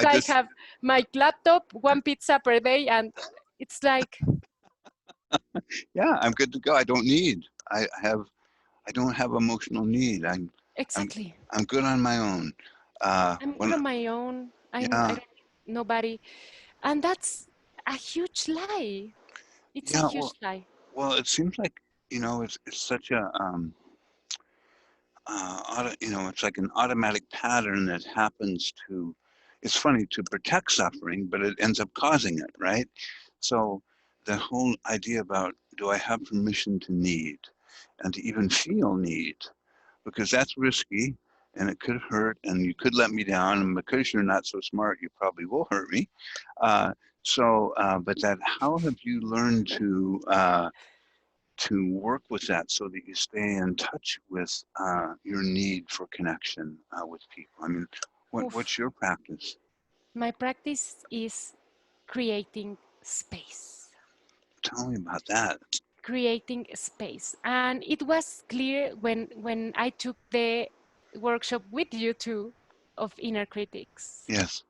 I just. have my laptop, one pizza per day, and it's like, Yeah. I'm good to go. I don't need. I have. I don't have emotional need. I'm. exactly. I'm good on my own. I'm good When. on my own. I Yeah. don't need nobody, and that's a huge lie. It's a Yeah. huge lie. Well. It seems like it's such a it's like an automatic pattern that happens to, it's funny, to protect suffering, but it ends up causing it, right? So the whole idea about, do I have permission to need and to even feel need? Because that's risky and it could hurt and you could let me down. And because you're not so smart, you probably will hurt me. Uh, but that, how have you learned to work with that so that you stay in touch with your need for connection with people? I mean, what's Oof. your practice? My practice is creating space. Tell me about that. Creating space. And it was clear when I took the workshop with you too, of inner critics. Yes.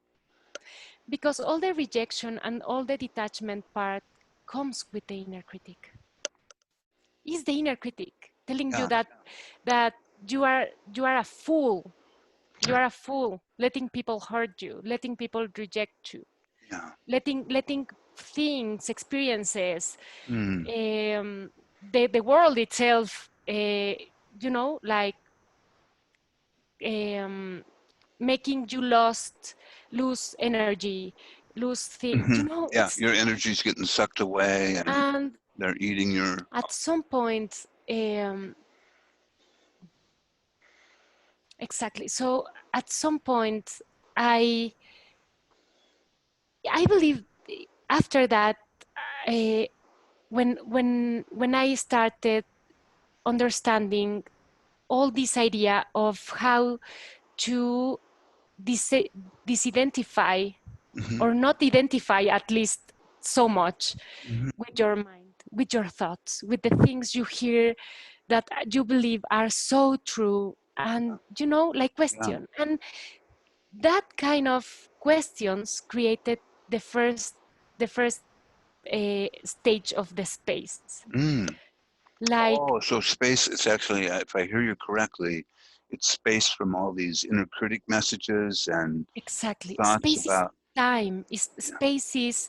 Because all the rejection and all the detachment part comes with the inner critic. Is the inner critic telling you Yeah. that you are a fool. You are a fool, letting people hurt you, letting people reject you, Yeah. letting things, experiences, Mm. the world itself, like, making you lose energy, lose things. Hmm. Yeah. It's, Your energy's getting sucked away and and they're eating your. at some point, exactly. So at some point, I I believe after that, uh, when I started understanding all this idea of how to dis- disidentify Hmm. or not identify at least so much Hmm. with your mind, with your thoughts, with the things you hear that you believe are so true, and like Yeah. question. And that kind of questions created the first stage of the space. Mm. Like, Oh, so space, it's actually, if I hear you correctly, it's space from all these inner critic messages and exactly, thoughts space is about, time, is yeah, space is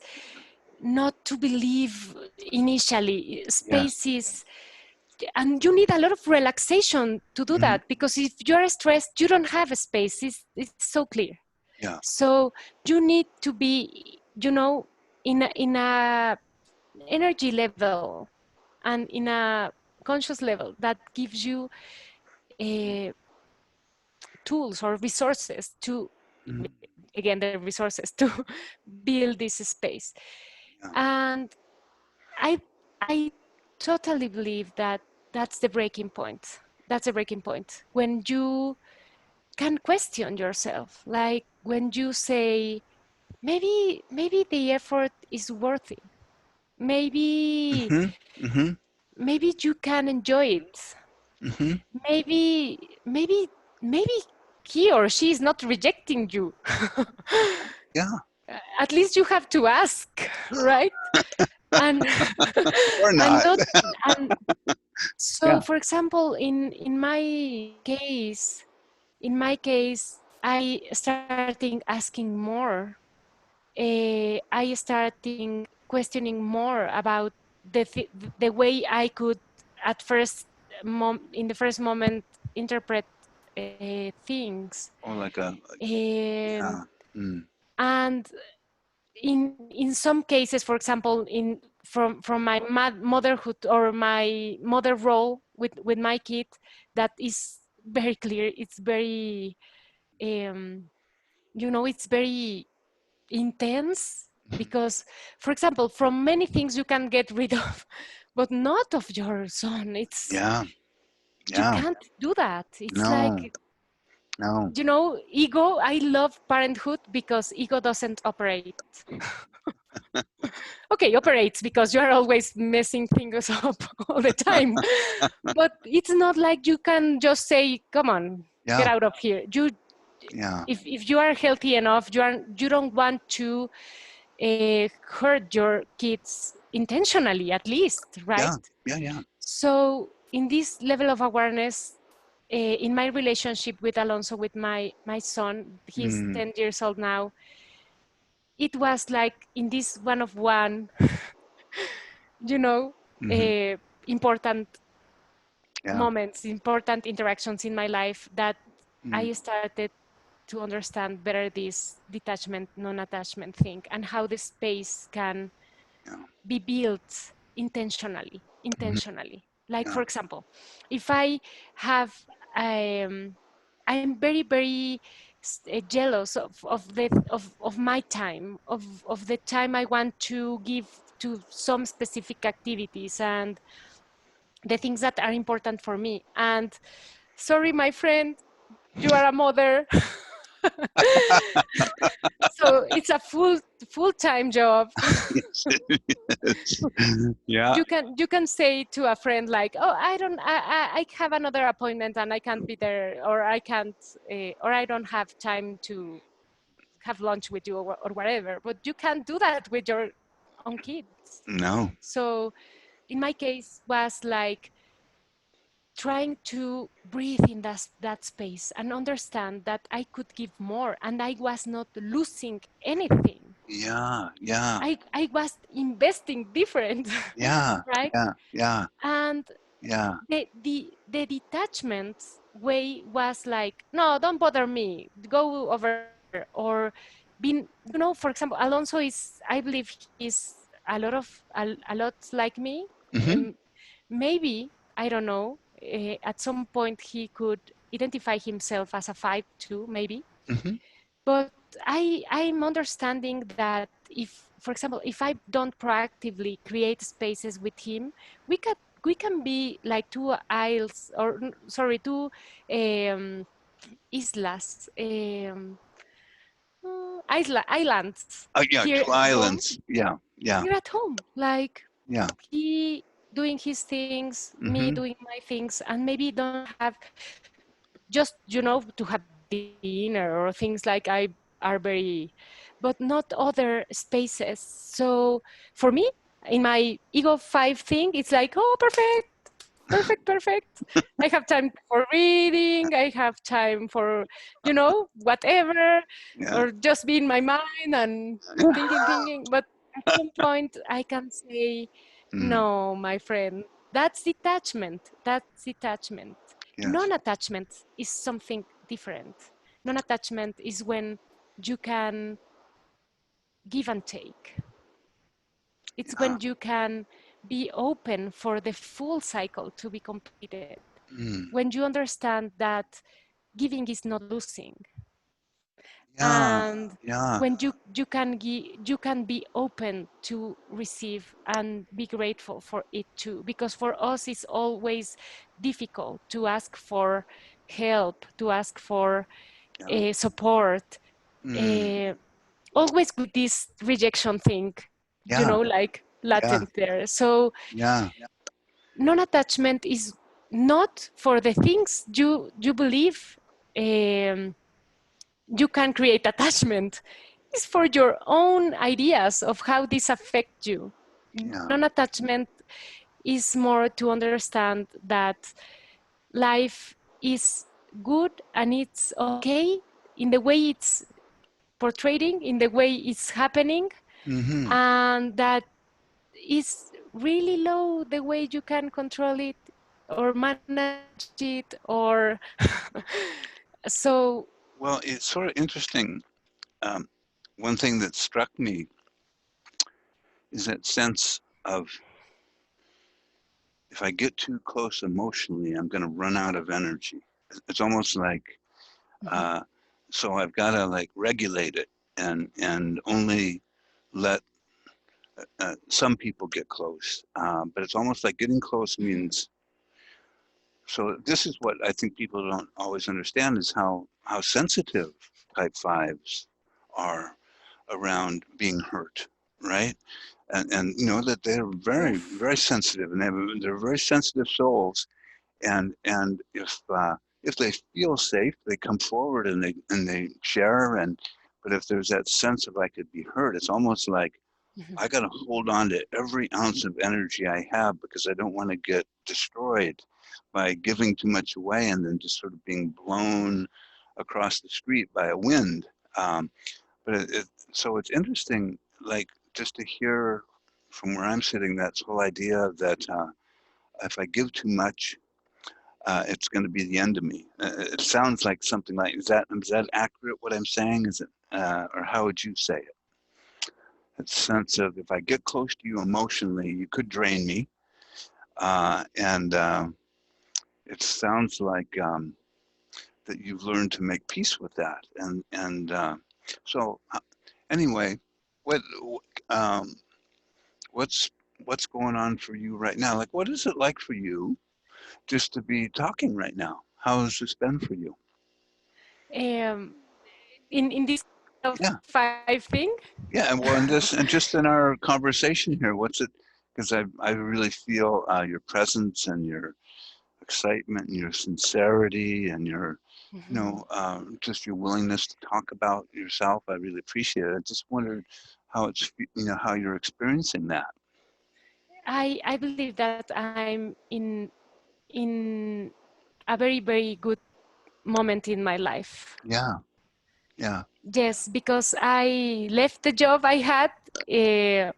not to believe initially. yes. Space is, and you need a lot of relaxation to do Hmm. that, because if you're stressed, you don't have a space. It's so clear. Yeah. So you need to be, in a energy level and in a conscious level that gives you uh, tools or resources to, Hmm. again, the resources to build this space. Yeah. And I totally believe that that's the breaking point. That's a breaking point when you can question yourself, like when you say, maybe the effort is worth it. Maybe Hmm. Hmm. maybe you can enjoy it. Hmm. Maybe maybe he or she is not rejecting you. Yeah. At least you have to ask, right? And Or and not. not and so, Yeah. for example, in my case, I starting asking more. I starting questioning more about the way I could at first in the first moment interpret things. Or like a, Um, yeah. Mm. and in some cases, for example, from my motherhood or my mother role with my kid, that is very clear. It's very um, it's very intense, because, for example, from many things you can get rid of, but not of your son. It's, Yeah. you Yeah. can't do that. It's No. like, No. ego. I love parenthood because ego doesn't operate. Okay, operates because you are always messing things up all the time, but it's not like you can just say, come on, get Yeah. out of here. Yeah. If you are healthy enough, you don't want to hurt your kids intentionally, at least, right? Yeah. Yeah. Yeah. So in this level of awareness, in my relationship with Alonso, with my son, he's Mm. 10 years old now, it was like in this one of one, you know, Hmm. uh, important Yeah. moments, important interactions in my life, that Mm. I started to understand better this detachment, non-attachment thing, and how the space can Yeah. be built Hmm. intentionally. Like, Yeah. for example, if I have, um, I'm very, very jealous of my time, of the time I want to give to some specific activities and the things that are important for me. And sorry, my friend, you are a mother. So it's a full-time job. Yes, it is. Yeah. You can say to a friend like, oh, I have another appointment and I can't be there, or I can't, or I don't have time to have lunch with you, or whatever, but you can't do that with your own kids. No. So in my case was like trying to breathe in that space and understand that I could give more and I was not losing anything. Yeah. Yeah. I was investing different, Yeah. right? Yeah. Yeah. And Yeah. the detachment way was like, no, don't bother me, go over there. Or being, for example, Alonso is, I believe he's a lot like me. Hmm. um, Maybe, I don't know, at some point he could identify himself as a 5 too, maybe. Hmm. But I'm understanding that, if, for example, if I don't proactively create spaces with him, we we can be like two isles, or sorry, two um, islas, islands Yeah, here two at home. islands. Yeah, yeah, Here at home, like yeah. he doing his things, me Mm-hmm. doing my things, and maybe don't have just, to have dinner or things like I are very, but not other spaces. So for me, in my ego 5 thing, it's like, oh, perfect, perfect, perfect. I have time for reading, I have time for, whatever, Yeah. or just be in my mind and thinking. But at some point, I can say, Mm, no, my friend, that's detachment. That's detachment. yes. Non-attachment is something different. Non-attachment is when you can give and take. It's Yeah. when you can be open for the full cycle to be completed. Mm, When you understand that giving is not losing, yeah. and Yeah. when you can be open to receive and be grateful for it too, because for us it's always difficult to ask for help, to ask for Yeah. support, Mm, uh, always with this rejection thing, yeah. like Yeah. latent there. So Yeah. non-attachment is not for the things you believe you can create attachment. It's for your own ideas of how this affect you. Yeah. Non-attachment is more to understand that life is good and it's okay in the way it's portraying, in the way it's happening, Mm-hmm. and that is really low the way you can control it or manage it, or so. Well, it's sort of interesting. Um, One thing that struck me is that sense of if I get too close emotionally, I'm going to run out of energy. It's almost like Mhm. uh, so I've got to like regulate it and only let some people get close. But it's almost like getting close Mhm. means. So this is what I think people don't always understand is how sensitive type fives are around being hurt, right? And you know that they're very Oof. very sensitive and they're very sensitive souls and if they feel safe they come forward and they share and but if there's that sense of I could be hurt it's almost like Mhm. I got to hold on to every ounce of energy I have because I don't want to get destroyed by giving too much away and then just sort of being blown across the street by a wind. Um, so it's interesting, like just to hear from where I'm sitting, that whole idea that if I give too much, it's going to be the end of me. It sounds like something like is that accurate? What I'm saying is it, or how would you say it? That sense of if I get close to you emotionally, you could drain me, and it sounds like that you've learned to make peace with that. And so anyway, what um, what's what's going on for you right now? Like, what is it like for you just to be talking right now? How has this been for you? um, in this kind of Yeah, 5 thing. yeah, and well, and just in our conversation here, what's it? Because I really feel your presence and your excitement and your sincerity and your Mhm. just your willingness to talk about yourself. I really appreciate it. I just wondered how it's how you're experiencing that. I believe that I'm in a very, very good moment in my life. Yeah, yeah, Yes, because I left the job I had uh,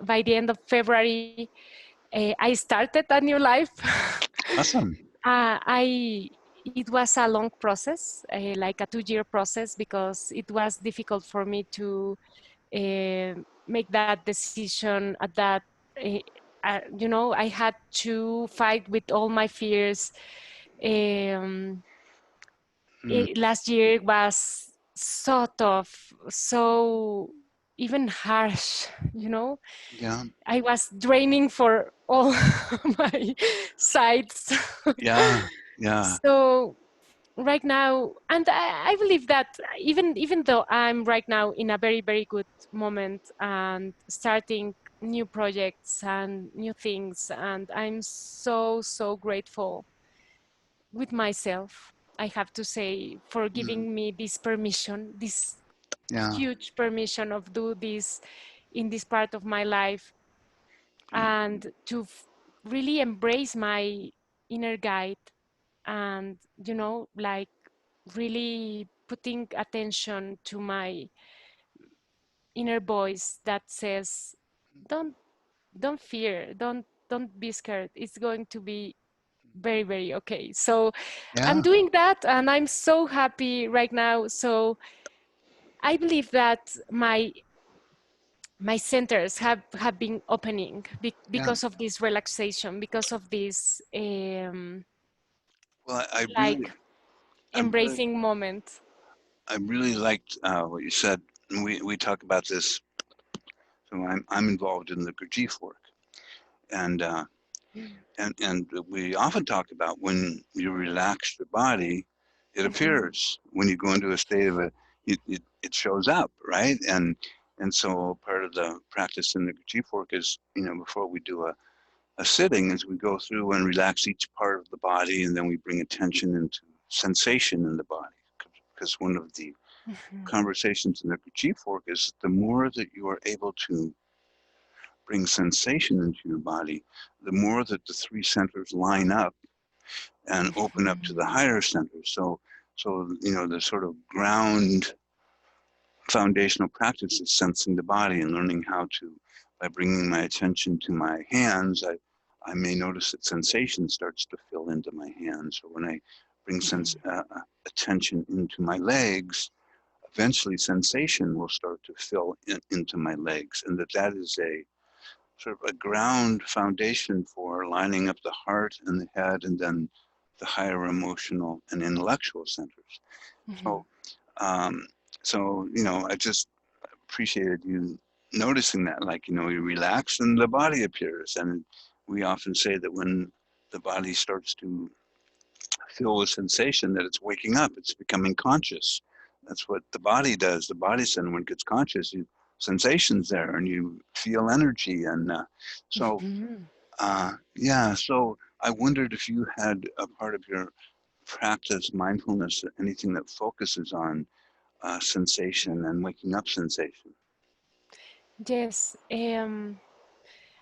by the end of February. I started a new life. awesome. I it was a long process, like a 2-year process, because it was difficult for me to make that decision at that. Uh, I had to fight with all my fears. Um, Mm, Last year was so tough, so. even harsh, you know. Yeah. I was draining for all my sides. Yeah. Yeah. So right now, and I believe that even though I'm right now in a very, very good moment and starting new projects and new things, and I'm so, so grateful with myself, I have to say, for Mm, giving me this permission, this yeah. huge permission of do this in this part of my life, Yeah. and to really embrace my inner guide, and like really putting attention to my inner voice that says, don't don't fear, don't be scared, it's going to be very, very okay. So I'm Yeah. doing that, and I'm so happy right now. So I believe that my centers have been opening Yeah. because of this relaxation, because of this Well, like I really, embracing moment. I really liked what you said. And we talk about this. So I'm involved in the grief work, and and we often talk about when you relax your body, it Mhm, appears. When you go into a state of it shows up, right? And so part of the practice in the grief work is, before we do a sitting, is we go through and relax each part of the body, and then we bring attention into sensation in the body. Because one of the mhm, conversations in the grief work is the more that you are able to bring sensation into your body, the more that the three centers line up and open up to the mhm, higher centers. So the sort of ground foundational practice is sensing the body and learning how to, by bringing my attention to my hands, I may notice that sensation starts to fill into my hands. Or when I bring mhm, attention into my legs, eventually sensation will start to fill into my legs, and that is a sort of a ground foundation for lining up the heart and the head, and then the higher emotional and intellectual centers. So, mhm. um, I just appreciated you noticing that. Like, you relax and the body appears. And we often say that when the body starts to feel a sensation, that it's waking up, it's becoming conscious. That's what the body does. The body said when it gets conscious, you sensations there and you feel energy. And so, Mhm. yeah, so I wondered if you had a part of your practice, mindfulness, anything that focuses on sensation and waking up sensation. Yes,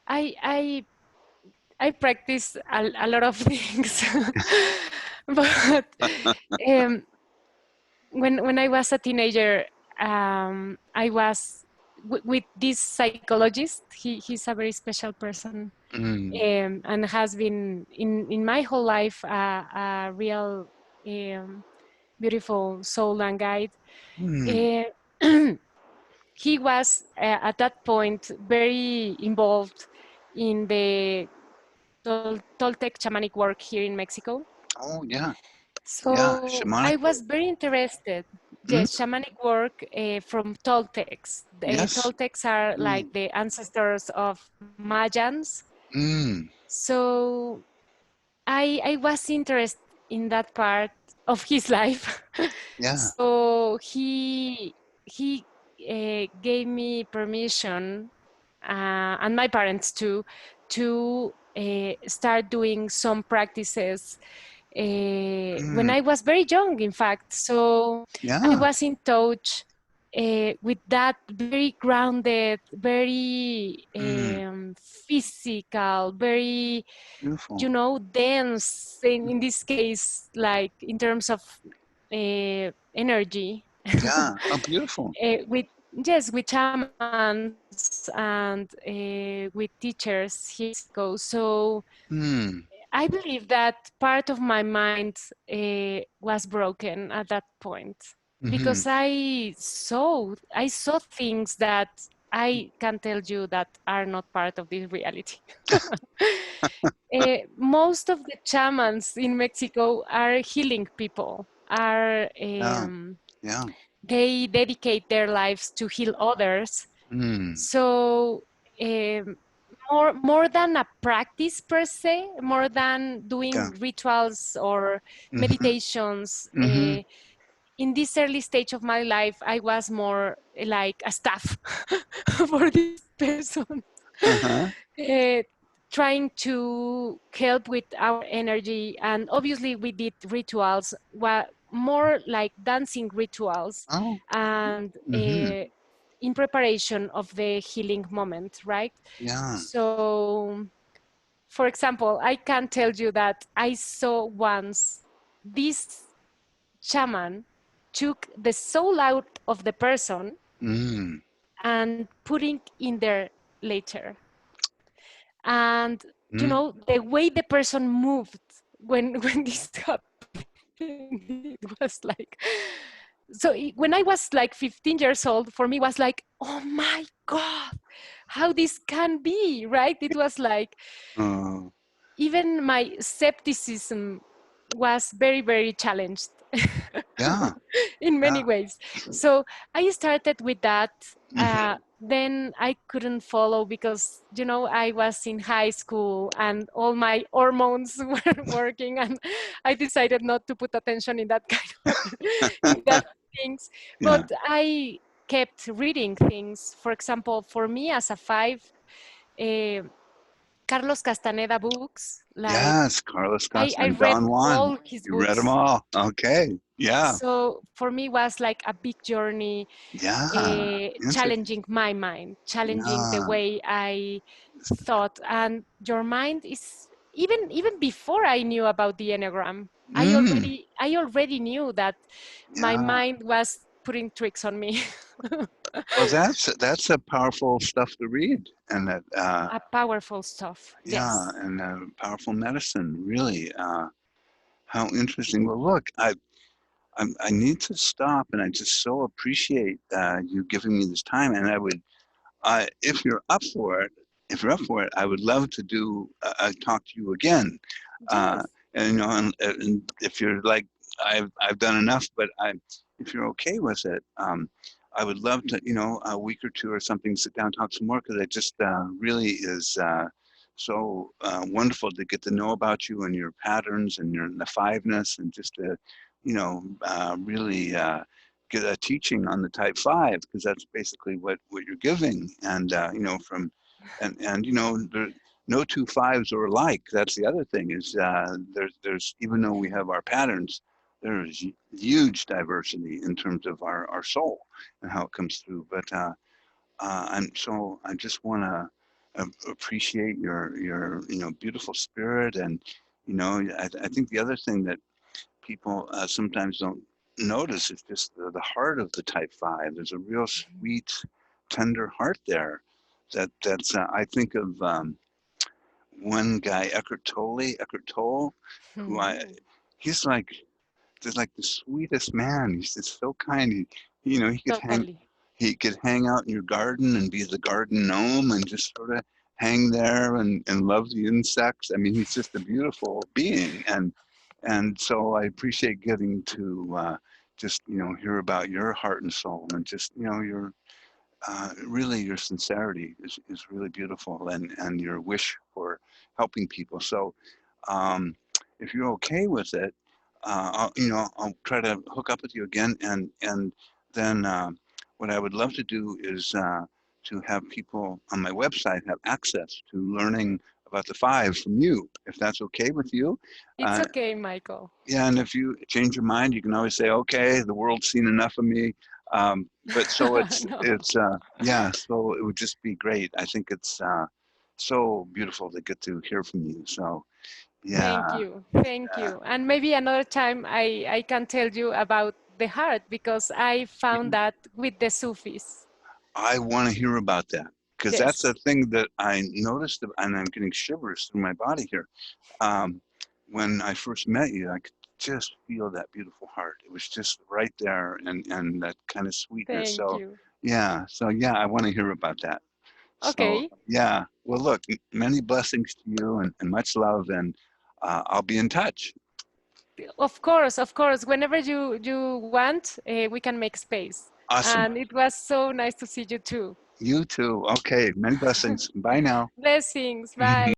I I I practice a lot of things, but um, when I was a teenager, I was with this psychologist. He's a very special person, Mm, and has been in my whole life a real beautiful soul and guide. mm, Uh, he was at that point very involved in the Toltec shamanic work here in Mexico. oh, yeah, yeah, So shamanic I was work. very interested. Mm, Yes, shamanic work from Toltecs. The yes. Toltecs are Mm, like the ancestors of Mayans. mm, So I was interested in that part of his life. yeah. So he gave me permission, and my parents too, to start doing some practices when Mm, I was very young, in fact. So I yeah. was in touch with that very grounded, very Mm, physical, very, beautiful. dense, in this case, like in terms of energy. Yeah. Oh, beautiful. With yes, with shamans and with teachers here in Mexico. So Mm, I believe that part of my mind was broken at that point, mm-hmm. because I saw things that I can tell you that are not part of this reality. Most of the shamans in Mexico are healing people. Are Yeah. Yeah. They dedicate their lives to heal others, Mm. So um, more than a practice per se, more than Yeah. doing rituals or Mm-hmm. meditations. Mm-hmm. In this early stage of my life, I was more like a staff for this person, Uh-huh. uh, trying to help with our energy. And obviously, we did rituals, more like dancing rituals, Oh. and Mm-hmm. in preparation of the healing moment, right? Yeah. So, for example, I can tell you that I saw once this shaman took the soul out of the person Mm. and putting in there later. And Mm. the way the person moved when when this happened, it was like, so when I was like 15 years old, for me was like, oh my God, how this can be, right? It was like, Uh, even my skepticism was very, very challenged yeah. in many Yeah. ways. So I started with that. Mm-hmm. Then I couldn't follow because, I was in high school and all my hormones were working, and I decided not to put attention in that kind of in that things. But Yeah. I kept reading things. For example, for me as a five, uh, Carlos Castaneda books. Like Yes. Carlos Costa I and read Don Juan. all his You read them books. all. Okay. Yeah. So for me was like a big journey, Yeah. Interesting. challenging my mind, challenging the Yeah. way I thought. And your mind is, even before I knew about the Enneagram, Mm. I already knew that my Yeah. mind was putting tricks on me. Well, that's a powerful stuff to read, and that A powerful stuff. yeah, Yes. and powerful medicine. Really, how interesting. Well, look, I need to stop, and I just so appreciate you giving me this time. And I would, if you're up for it, if you're up for it, I would love to do talk to you again. Uh, Yes. and and if you're like, I've done enough, but if you're okay with it, I would love to, a week or two or something, sit down, talk some more, because it just really is so wonderful to get to know about you and your patterns and your the fiveness, and just to, really get a teaching on the type five, because that's basically what you're giving, and from and there no two fives are alike. That's the other thing is there's even though we have our patterns, there's huge diversity in terms of our soul and how it comes through. But I just want to appreciate your beautiful spirit, and I think the other thing that people sometimes don't notice is just the heart of the type five. There's a real sweet, tender heart there. That's I think of one guy, Eckhart Tolle, who he's like just like the sweetest man. He's just so kind. Totally. He could hang out in your garden and be the garden gnome and just sort of hang there and love the insects. I mean, he's just a beautiful being, and so I appreciate getting to just hear about your heart and soul, and just your really your sincerity is really beautiful, and your wish for helping people. So if you're okay with it, I'll try to hook up with you again, and then what I would love to do is to have people on my website have access to learning about the five from you, if that's okay with you. It's Uh, okay, Michael. yeah, and if you change your mind, you can always say, okay, the world's seen enough of me. But so No. yeah, so it would just be great. I think it's so beautiful to get to hear from you. So Thank yeah, you. Thank you. And maybe another time I can tell you about the heart, because I found yeah. that with the Sufis. I want to hear about that, because that's a Yes. thing that I noticed, and I'm getting shivers through my body here. Um, when I first met you, I could just feel that beautiful heart. It was just right there, and that kind of sweetness. Thank So you. yeah, I want to hear about that. So Okay. yeah, well, look, many blessings to you, and much love, and I'll be in touch. Of course, of course. Whenever you want, we can make space. Awesome. And it was so nice to see you too. You too. Okay. Many blessings. Bye now. Blessings. Bye.